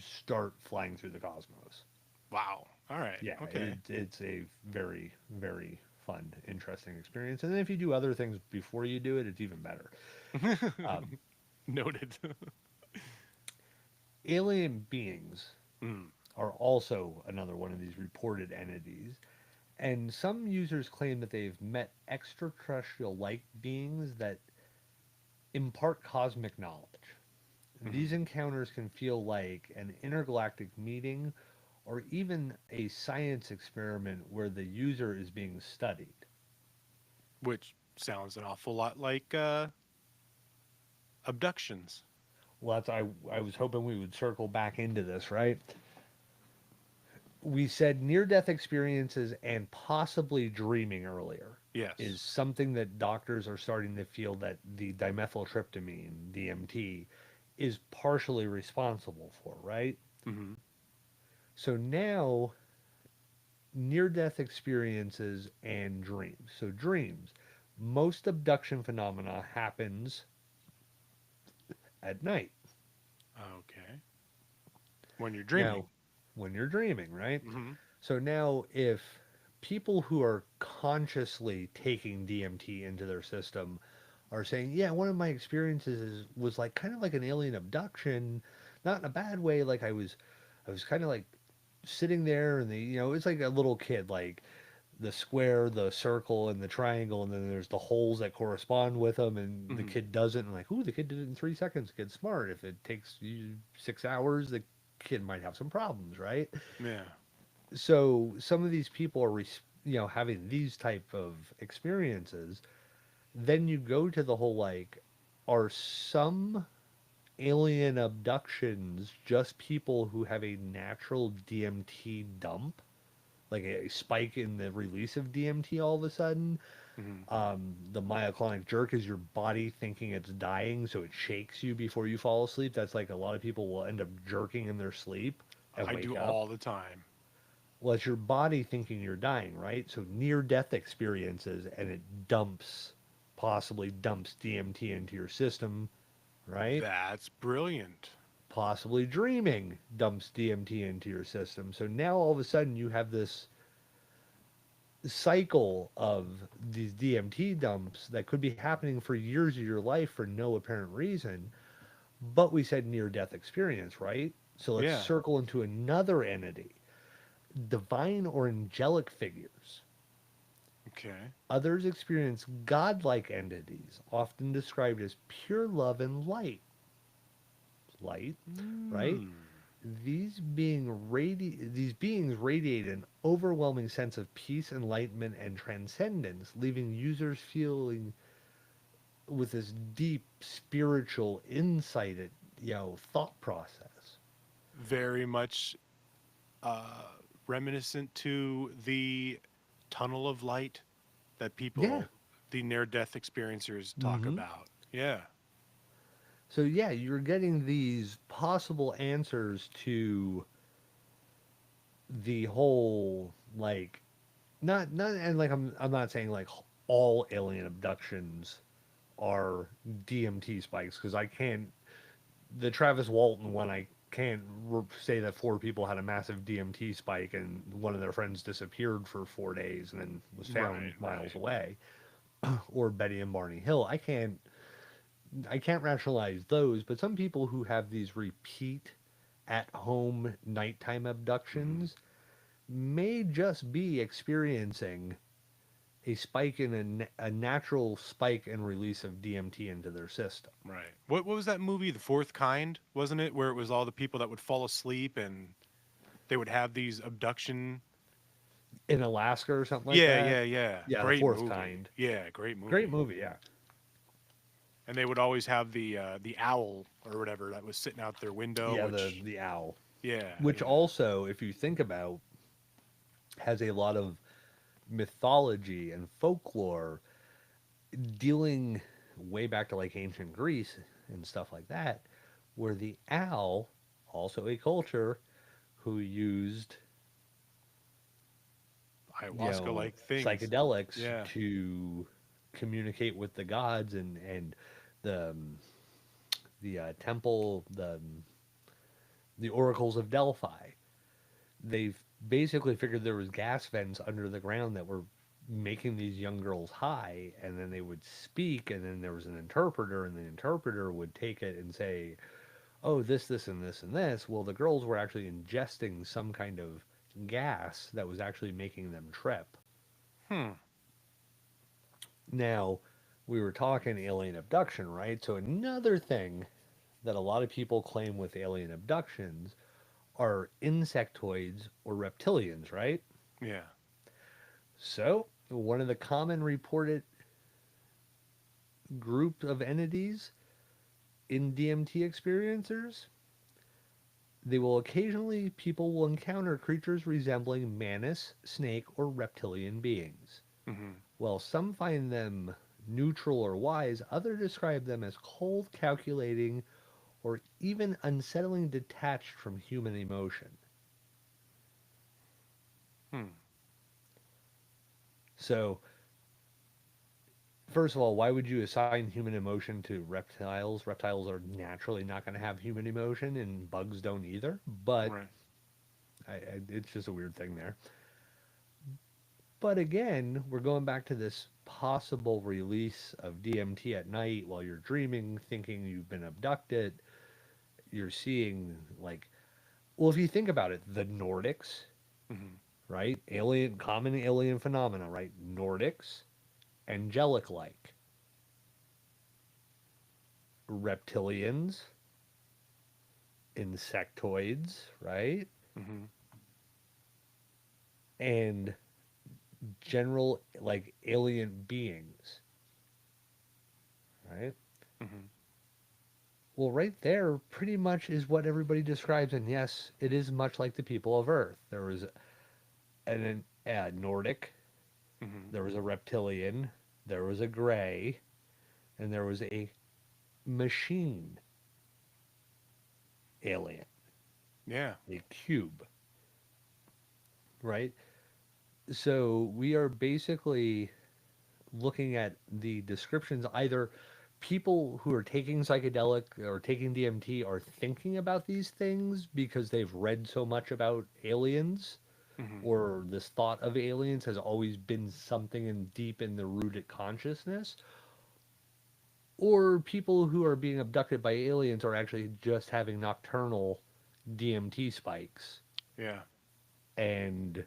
start flying through the cosmos. Wow. All right. Yeah, Okay. it's a very very fun, interesting experience. And then if you do other things before you do it, it's even better. Um, Noted. Alien beings Mm, are also another one of these reported entities. And some users claim that they've met extraterrestrial like beings that impart cosmic knowledge. mhm. These encounters can feel like an intergalactic meeting or even a science experiment where the user is being studied. Which sounds an awful lot like abductions. Well, I was hoping we would circle back into this, right? We said near death experiences and possibly dreaming earlier is Yes. something that doctors are starting to feel that the dimethyltryptamine, DMT, is partially responsible for, right? Hmm. So now near death experiences and dreams. So dreams, most abduction phenomena happens at night. Okay. When you're Now, dreaming. when you're dreaming, right? Hmm. So now if people who are consciously taking DMT into their system are saying, "Yeah, one of my experiences was like kind of like an alien abduction, not in a bad way, like I was kind of like sitting there and it's like a little kid like the square, the circle, and the triangle, and then there's the holes that correspond with them, and the Hmm. kid does it, and like, ooh, the kid did it in 3 seconds. The kid's smart. If it takes you 6 hours, the kid might have some problems, right? Yeah. So some of these people are, having these type of experiences. Then you go to the whole like, are some alien abductions just people who have a natural DMT dump? Like a spike in the release of DMT all of a sudden. Hmm. The myoclonic jerk is your body thinking it's dying, so it shakes you before you fall asleep. That's like a lot of people will end up jerking in their sleep and I wake do up. all the time. Well, it's your body thinking you're dying, right? So near death experiences, and it possibly dumps DMT into your system, right? That's brilliant. Possibly dreaming dumps DMT into your system. So now all of a sudden you have this cycle of these DMT dumps that could be happening for years of your life for no apparent reason. But we said near death experience, right? So let's Yeah. circle into another entity, divine or angelic figures. Okay. Others experience godlike entities, often described as pure love and light. Light, right? Mm. These beings radiate an overwhelming sense of peace, enlightenment, and transcendence, leaving users feeling with this deep spiritual insight, thought process. Very much uh, reminiscent to the tunnel of light that Yeah. people, the near death experiencers, talk Hmm. about. Yeah. So yeah, you're getting these possible answers to the whole like not and like I'm not saying like all alien abductions are DMT spikes because I can't the Travis Walton one I can't say that four people had a massive DMT spike and one of their friends disappeared for 4 days and then was found Right. miles Right. away, or Betty and Barney Hill. I can't rationalize those, but some people who have these repeat at home nighttime Hmm. abductions may just be experiencing a spike in a natural spike and release of DMT into their system. Right. What was that movie, The Fourth Kind, wasn't it? Where it was all the people that would fall asleep and they would have these abduction. In Alaska or something like Yeah, that. yeah, yeah. Yeah, the Great fourth movie. kind. Yeah, great Great movie. movie, yeah. And they would always have the owl or whatever that was sitting out their window, Yeah, the which the owl. yeah, Which yeah. also, if you think about, has a lot of mythology and folklore dealing way back to like ancient Greece and stuff like that, where the owl, also a culture who used, Ayahuasca like things. psychedelics Yeah. to communicate with the gods and the temple, the oracles of Delphi. They've basically figured there was gas vents under the ground that were making these young girls high, and then they would speak, and then there was an interpreter, and the interpreter would take it and say, oh, this and this and this. Well, the girls were actually ingesting some kind of gas that was actually making them trip. Hmm. Now, we were talking alien abduction, right? So another thing that a lot of people claim with alien abductions are insectoids or reptilians, right? Yeah. So, one of the common reported group of entities in DMT experiencers, they will occasionally, people will encounter creatures resembling mantis, snake, or reptilian beings. Hmm. While some find them neutral or wise, others describe them as cold, calculating, or even unsettling detached from human emotion. Hmm. So, first of all, why would you assign human emotion to reptiles? Reptiles are naturally not going to have human emotion, and bugs don't either. But Right. it's just a weird thing there. But again, we're going back to this possible release of DMT at night while you're dreaming, thinking you've been abducted. You're seeing, like, well, if you think about it, the Nordics, Hmm. right? Alien, common alien phenomena, right? Nordics, angelic like, reptilians, insectoids, right? Hmm. And general, like, alien beings, right? Hmm. Well, right there pretty much is what everybody describes. And yes, it is much like the people of Earth. There was a Nordic, Hmm. there was a reptilian, there was a gray, and there was a machine alien, Yeah. a cube, right? So we are basically looking at the descriptions, either people who are taking psychedelic or taking DMT are thinking about these things because they've read so much about aliens, Hmm. or this thought of aliens has always been something in deep in the rooted consciousness, or people who are being abducted by aliens are actually just having nocturnal DMT spikes Yeah. and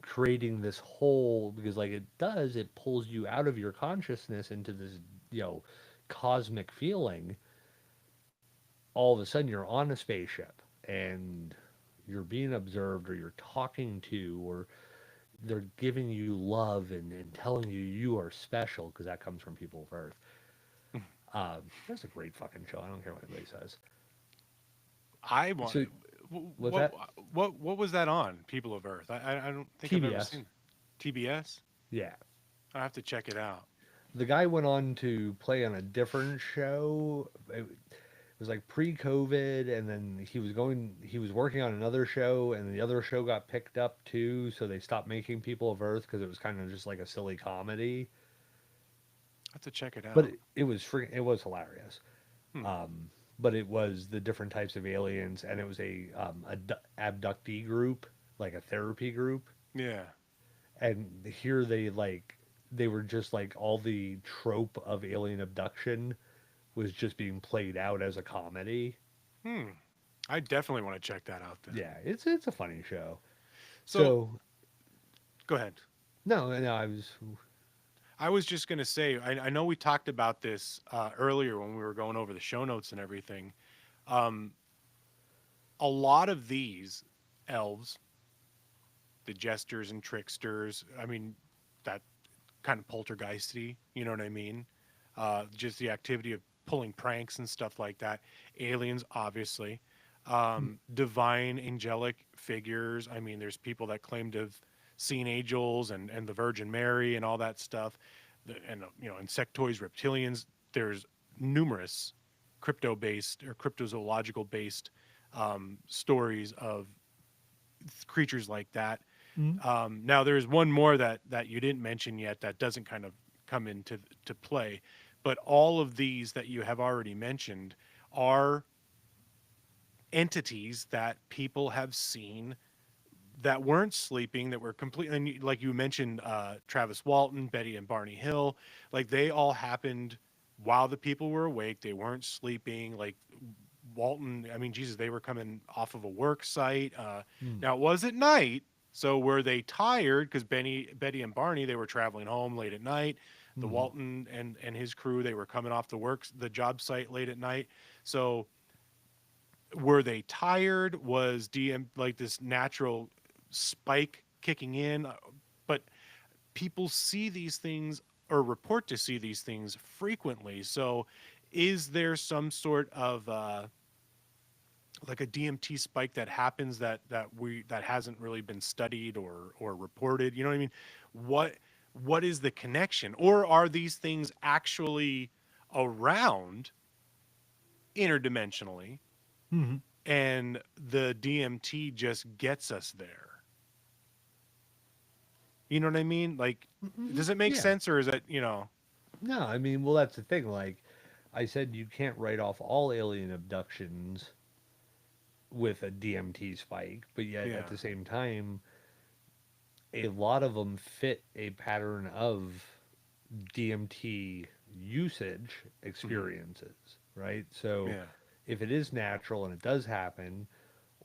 creating this whole, because like it does, it pulls you out of your consciousness into this, you know, cosmic feeling. All of a sudden you're on a spaceship and you're being observed, or you're talking to, or they're giving you love and telling you you are special, because that comes from people of Earth. That's a great fucking show. I don't care what anybody says. I want. So what's What that? what was that on? People of Earth. I don't think I've ever TBS. seen it. TBS. Yeah. I have to check it out. The guy went on to play on a different show. It was like pre-COVID, and then he was working on another show, and the other show got picked up too, so they stopped making People of Earth because it was kind of just like a silly comedy. I have to check it But out. it was hilarious. Hmm. But it was the different types of aliens, and it was a abductee group, like a therapy group. Yeah. And here they were just like, all the trope of alien abduction was just being played out as a comedy. Hmm. I definitely want to check that out then. Yeah, it's a funny show. So So go ahead. No, no, I was. I was just going to say, I know we talked about this earlier when we were going over the show notes and everything. Um, a lot of these elves, the jesters and tricksters, I mean, that kind of poltergeisty, you know what I mean? Just the activity of pulling pranks and stuff like that. Aliens, obviously. Divine angelic figures. I mean, there's people that claim to have seen angels and the Virgin Mary and all that stuff. And, insectoids, reptilians. There's numerous crypto based or cryptozoological based stories of creatures like that. Mm. Now, there's one more that you didn't mention yet that doesn't kind of come into to play, but all of these that you have already mentioned are entities that people have seen that weren't sleeping, that were completely, and like you mentioned, Travis Walton, Betty and Barney Hill, like they all happened while the people were awake. They weren't sleeping. Like Walton, I mean, Jesus, they were coming off of a work site. Mm. Now it was at night, so were they tired? Because Betty, and Barney, they were traveling home late at night. The Mm. Walton and his crew, they were coming off the job site late at night. So were they tired? Was DM like this natural spike kicking in? But people see these things or report to see these things frequently. So is there some sort of like a DMT spike that happens that hasn't really been studied or reported? You know what I mean? What what is the connection? Or are these things actually around interdimensionally Mm. and the DMT just gets us there? You know what I mean? Like, Mm. does it make Yeah. sense or is it? No, I mean, well, that's the thing. Like I said, you can't write off all alien abductions with a DMT spike, but yet at Yeah. the same time, a lot of them fit a pattern of DMT usage Hmm. experiences, right? So Yeah. if it is natural and it does happen,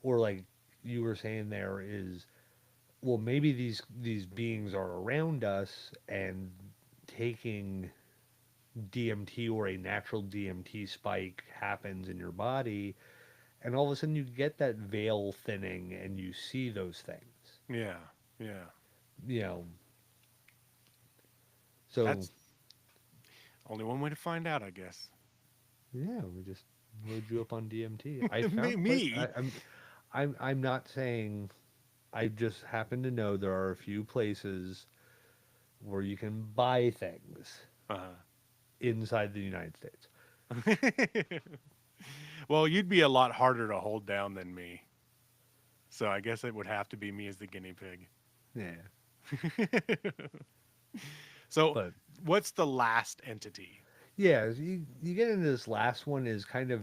or like you were saying, there is, well, maybe these beings are around us and taking DMT, or a natural DMT spike happens in your body, and all of a sudden you get that veil thinning and you see those things. Yeah. Yeah. You know, so That's only one way to find out, I guess. yeah, we just load you up on DMT. I found quite. Me. I'm not saying. I just happen to know there are a few places where you can buy things Uh-huh. inside the United States. Well, you'd be a lot harder to hold down than me. So I guess it would have to be me as the guinea pig. Yeah, So but what's the last entity? yeah, you get into this last one is kind of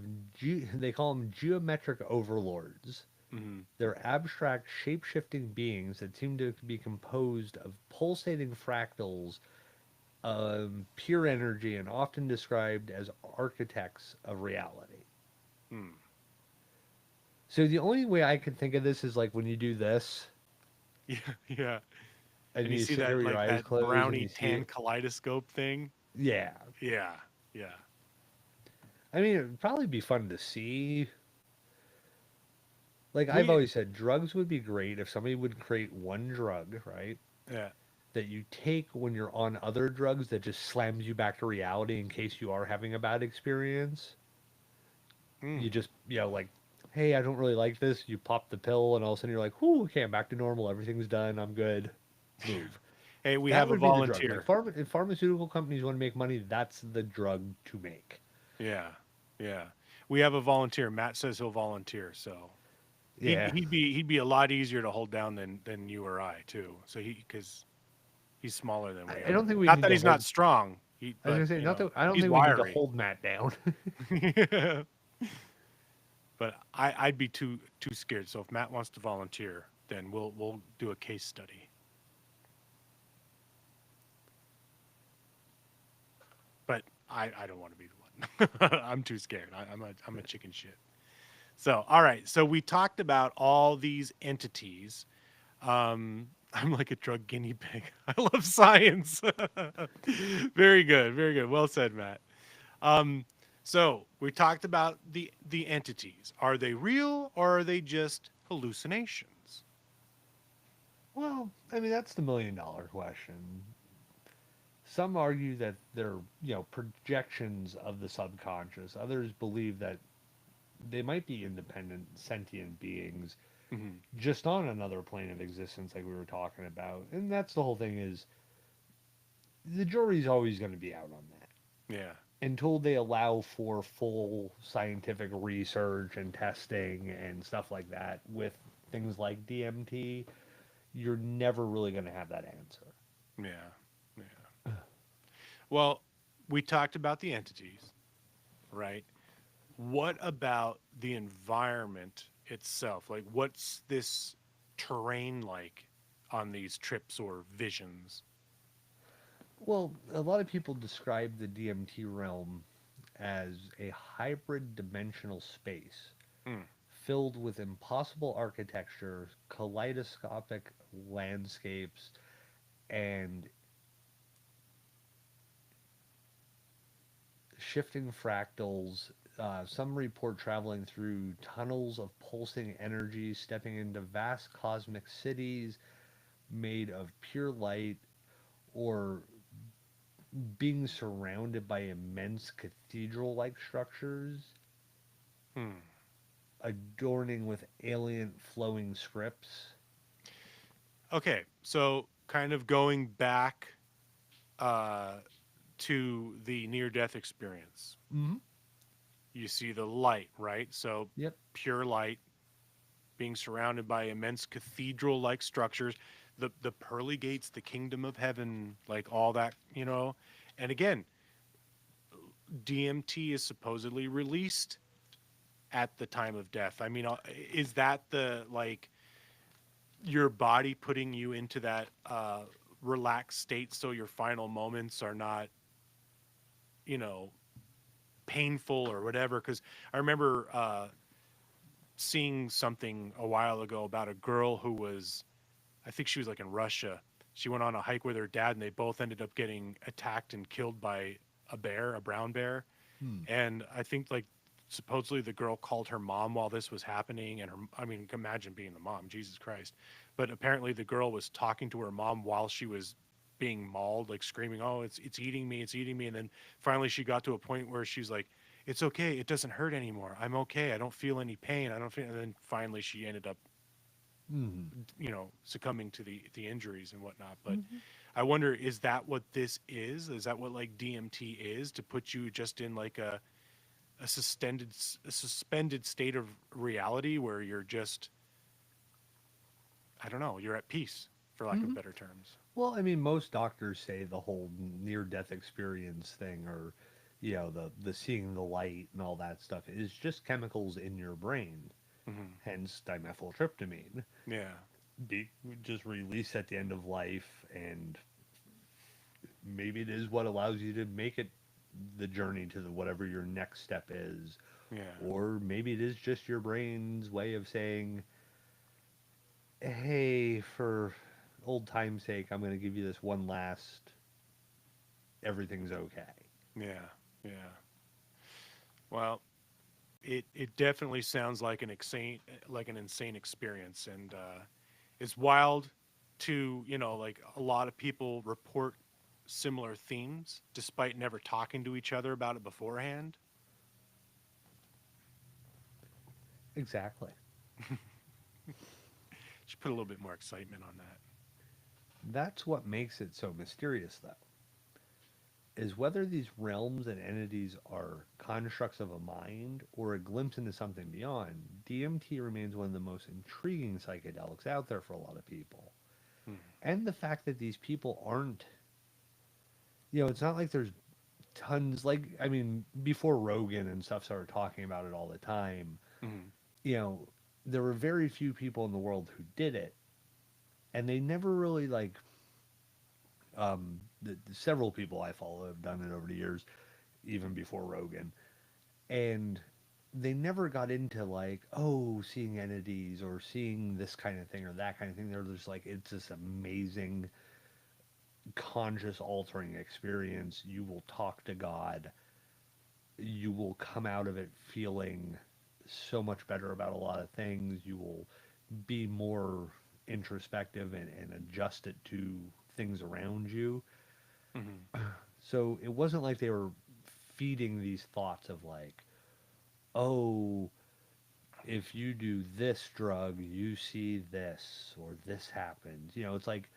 they call them geometric overlords. Hmm. They're abstract, shape-shifting beings that seem to be composed of pulsating fractals, pure energy, and often described as architects of reality. Hmm. So the only way I can think of this is like when you do this Yeah, yeah. and And you you see sit there that with your like eyes that closed and brownie you see tan it. kaleidoscope thing? Yeah. Yeah, yeah. I mean, it'd probably be fun to see. Like I've We always said, drugs would be great if somebody would create one drug, right? yeah. That you take when you're on other drugs that just slams you back to reality in case you are having a bad experience. You Mm. just, like, hey, I don't really like this. You pop the pill, and all of a sudden you're like, whoo, okay, I'm back to normal. Everything's done. I'm good. Move. Hey, we That have a would be the drug. Like, volunteer. if pharmaceutical companies want to make money, that's the drug to make. Yeah, yeah. We have a volunteer. Matt says he'll volunteer, so he'd Yeah. he'd be a lot easier to hold down than you or I too. So because he's smaller than we I are. don't think we Not need that to he's not hold. strong. I was But gonna say, not that I don't he's think we need to wiry. hold Matt down. But I'd be too scared. So if Matt wants to volunteer, then we'll do a case study. But I don't want to be the one. I'm too scared. I'm a chicken shit. So all right. So we talked about all these entities. I'm like a drug guinea pig. I love science. Very good. Very good. Well said, Matt. Um, so we talked about the entities. Are they real or are they just hallucinations? Well, I mean, that's the $1 million question. Some argue that they're, projections of the subconscious. Others believe that they might be independent, sentient beings Hmm. just on another plane of existence, like we were talking about. And that's the whole thing is the jury's always going to be out on that Yeah. until they allow for full scientific research and testing and stuff like that with things like DMT. You're never really going to have that answer. Yeah. Yeah. Well, we talked about the entities, right? What about the environment itself? Like, what's this terrain like on these trips or visions? Well, a lot of people describe the DMT realm as a hybrid dimensional space Hmm. filled with impossible architecture, kaleidoscopic landscapes, and shifting fractals. Some report traveling through tunnels of pulsing energy, stepping into vast cosmic cities made of pure light, or being surrounded by immense cathedral like structures Hmm. adorning with alien flowing scripts. Okay, so kind of going back uh, to the near death experience. Mm-hmm. You see the light, right? So Yep. pure light, being surrounded by immense cathedral like structures, the pearly gates, the kingdom of heaven, like all that, you know. And again, DMT is supposedly released at the time of death. I mean, is that the like your body putting you into that relaxed state so your final moments are not, you know, painful or whatever? Because I remember seeing something a while ago about a girl who was, I think she was like in Russia. She went on a hike with her dad, and they both ended up getting attacked and killed by a bear, a brown bear. Hmm. And I think like supposedly the girl called her mom while this was happening, and her, I mean, imagine being the mom, Jesus Christ. But apparently the girl was talking to her mom while she was being mauled, like screaming, "Oh, it's eating me, it's eating me!" And then finally she got to a point where she's like, "It's okay, it doesn't hurt anymore. I'm okay. I don't feel any pain. I don't feel." And then finally she ended up, Mm-hmm. succumbing to the injuries and whatnot. But Mm-hmm. I wonder, is that what this is? Is that what like DMT is, to put you just in like a suspended state of reality where you're just, I don't know, you're at peace, for lack of Mm-hmm. better terms. Well, I mean, most doctors say the whole near-death experience thing, or the seeing the light and all that stuff, is just chemicals in your brain. Hmm. Hence, dimethyltryptamine, Yeah. be just released at the end of life, and maybe it is what allows you to make it the journey to whatever your next step is, Yeah. or maybe it is just your brain's way of saying, hey, for old time's sake, I'm going to give you this one last, everything's okay. Yeah. Yeah. Well, it definitely sounds like an insane experience, and it's wild to, like, a lot of people report similar themes despite never talking to each other about it beforehand. Exactly. Should put a little bit more excitement on that. That's what makes it so mysterious, though, is whether these realms and entities are constructs of a mind or a glimpse into something beyond. DMT remains one of the most intriguing psychedelics out there for a lot of people. Hmm. And the fact that these people aren't, it's not like there's tons, like, I mean, before Rogan and stuff started talking about it all the time, Hmm. you know, there were very few people in the world who did it, and they never really, like, several people I follow have done it over the years, even before Rogan. And they never got into like, oh, seeing entities or seeing this kind of thing or that kind of thing. They're just like, it's this amazing conscious altering experience. You will talk to God. You will come out of it feeling so much better about a lot of things. You will be more introspective and adjust it to things around you. Hmm. So it wasn't like they were feeding these thoughts of like, oh, if you do this drug, you see this or this happens. You know, it's like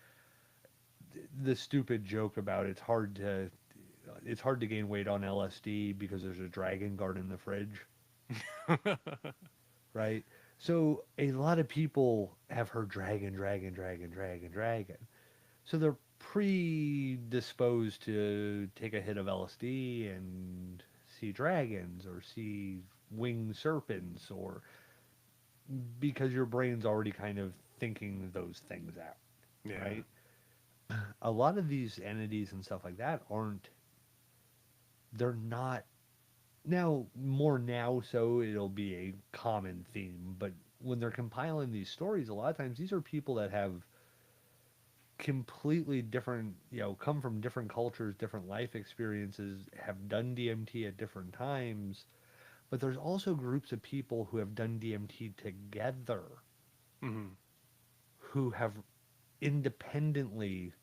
the stupid joke about it's hard to gain weight on LSD because there's a dragon guard in the fridge, right? So a lot of people have heard dragon, dragon, dragon, dragon, dragon. So they're predisposed to take a hit of LSD and see dragons or see winged serpents or because your brain's already kind of thinking those things out, Yeah. right? A lot of these entities and stuff like that aren't, they're not, now more now so it'll be a common theme, but when they're compiling these stories, a lot of times these are people that have completely different, come from different cultures, different life experiences, have done DMT at different times, but there's also groups of people who have done DMT together Hmm. who have independently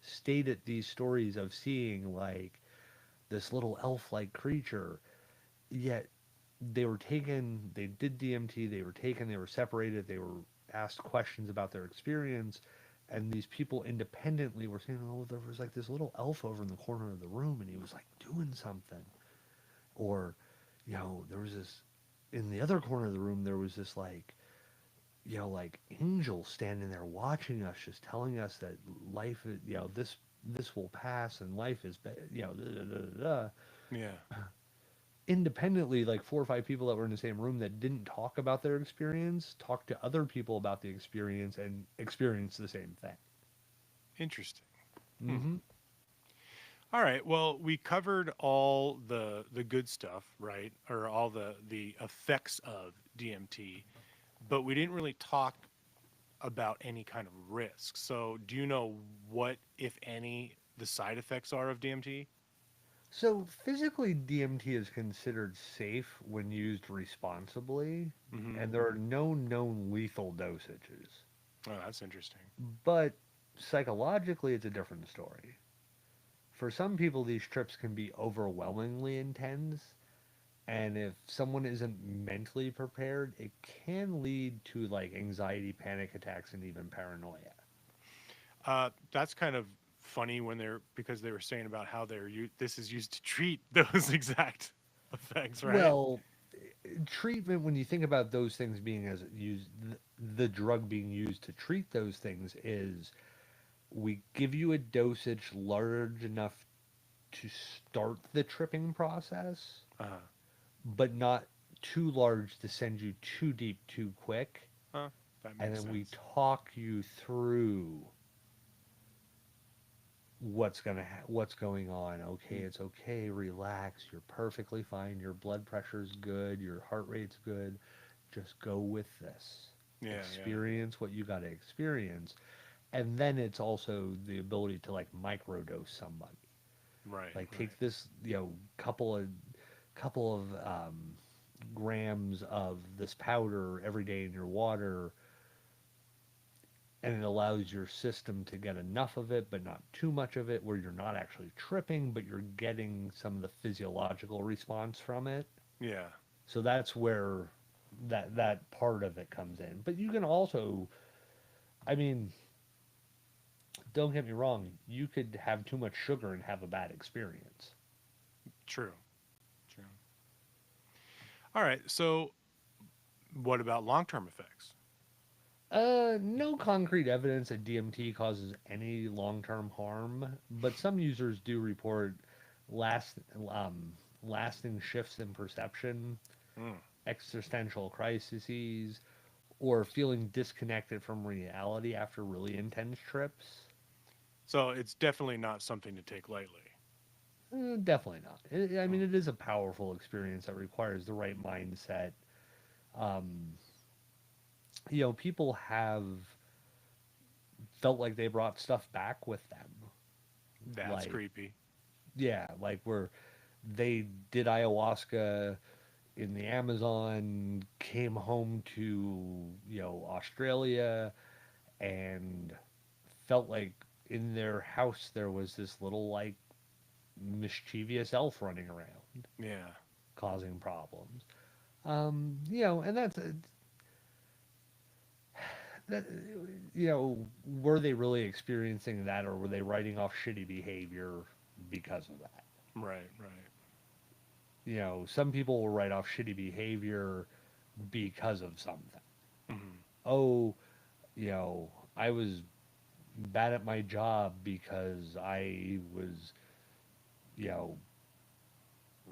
stated these stories of seeing like this little elf-like creature, yet they did DMT, they were taken, they were separated, they were asked questions about their experience, and these people independently were saying, oh, there was like this little elf over in the corner of the room and he was like doing something. Or, there was this, in the other corner of the room, there was this like, like angel standing there watching us, just telling us that life is, this will pass and life is, da, da, da, da. Yeah. Independently, like four or five people that were in the same room that didn't talk about their experience, talked to other people about the experience and experienced the same thing. Interesting. Hmm. Mm-hmm. All right. Well, we covered all the good stuff, right? Or all the effects of DMT, but we didn't really talk about any kind of risk. So, do you know what, if any, the side effects are of DMT? So physically, DMT is considered safe when used responsibly, Hmm. and there are no known lethal dosages. Oh, that's interesting. But psychologically, it's a different story. For some people, these trips can be overwhelmingly intense, and if someone isn't mentally prepared, it can lead to like anxiety, panic attacks, and even paranoia. That's kind of funny when they're because they were saying about how this is used to treat those exact effects, right? Well, treatment, when you think about those things being as used, the drug being used to treat those things is we give you a dosage large enough to start the tripping process, Uh, but not too large to send you too deep too quick. huh, that And makes then we sense. talk you through what's going on. Okay, Mm. it's okay, relax, you're perfectly fine, your blood pressure's good, your heart rate's good, just go with this, Yeah, yeah. experience what you got to experience. And then it's also the ability to like microdose somebody, Right, like right. take this, couple of grams of this powder every day in your water, and it allows your system to get enough of it, but not too much of it, where you're not actually tripping, but you're getting some of the physiological response from it. Yeah. So that's where that part of it comes in. But you can also, I mean, don't get me wrong, you could have too much sugar and have a bad experience. True. True. All right. So, what about long-term effects? No concrete evidence that DMT causes any long-term harm, but some users do report last um, lasting shifts in perception, Mm. existential crises, or feeling disconnected from reality after really intense trips. So, it's definitely not something to take lightly. Definitely not. I mean, it is a powerful experience that requires the right mindset. Um, people have felt like they brought stuff back with them. That's Like, creepy. yeah, like where they did ayahuasca in the Amazon, came home to, Australia, and felt like in their house there was this little, like, mischievous elf running around Yeah. causing problems. And that, were they really experiencing that, or were they writing off shitty behavior because of that? Right, right. Some people will write off shitty behavior because of something. Hmm. Oh, I was bad at my job because I was, you know,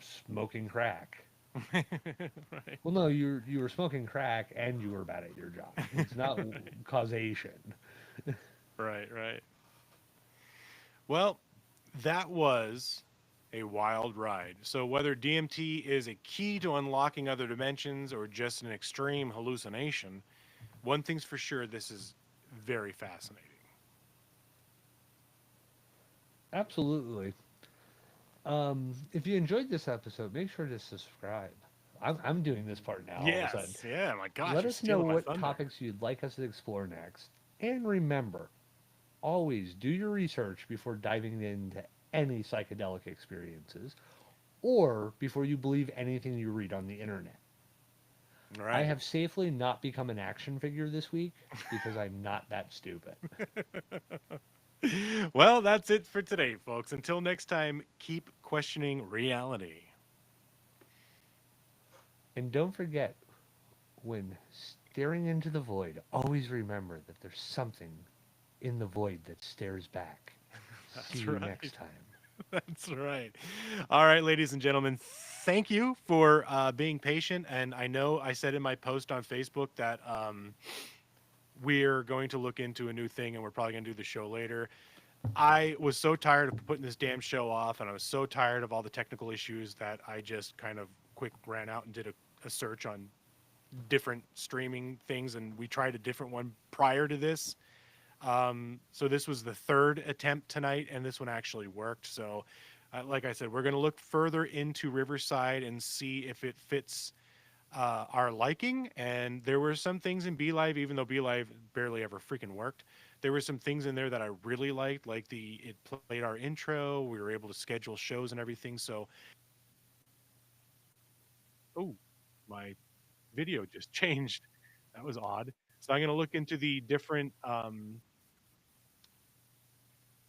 smoking crack. Right. Well, no, you were smoking crack and you were bad at your job. It's not causation. Right, right. Well, that was a wild ride. So, whether DMT is a key to unlocking other dimensions or just an extreme hallucination, one thing's for sure, this is very fascinating. Absolutely. If you enjoyed this episode, make sure to subscribe. I'm doing this part now all of a sudden. Yes. Yeah. My gosh, Let you're us know stealing my what thunder. topics you'd like us to explore next. And remember, always do your research before diving into any psychedelic experiences or before you believe anything you read on the internet. I Right. have safely not become an action figure this week because I'm not that stupid. Well, that's it for today, folks. Until next time, keep questioning reality. And don't forget, when staring into the void, always remember that there's something in the void that stares back. See That's you right. next time. That's right. All right, ladies and gentlemen, thank you for being patient. And I know I said in my post on Facebook that we're going to look into a new thing and we're probably going to do the show later. I was so tired of putting this damn show off, and I was so tired of all the technical issues that I just kind of quick ran out and did a search on different streaming things, and we tried a different one prior to this. So this was the third attempt tonight, and this one actually worked. So, like I said, we're going to look further into Riverside and see if it fits our liking. And there were some things in Be Live, even though Be Live barely ever freaking worked. There were some things in there that I really liked, like the it played our intro. We were able to schedule shows and everything. So, oh, my video just changed. That was odd. So I'm going to look into the different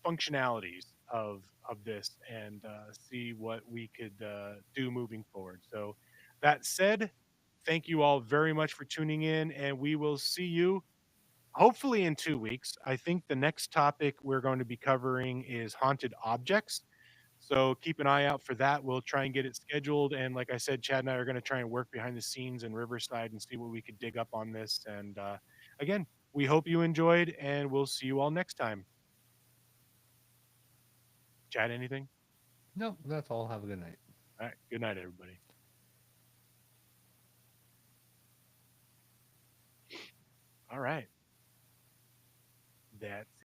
functionalities of this and see what we could do moving forward. So that said, thank you all very much for tuning in, and we will see you hopefully in 2 weeks. I think the next topic we're going to be covering is haunted objects. So keep an eye out for that. We'll try and get it scheduled. And like I said, Chad and I are going to try and work behind the scenes in Riverside and see what we could dig up on this. And again, we hope you enjoyed, and we'll see you all next time. Chad, anything? No, that's all. Have a good night. All right. Good night, everybody.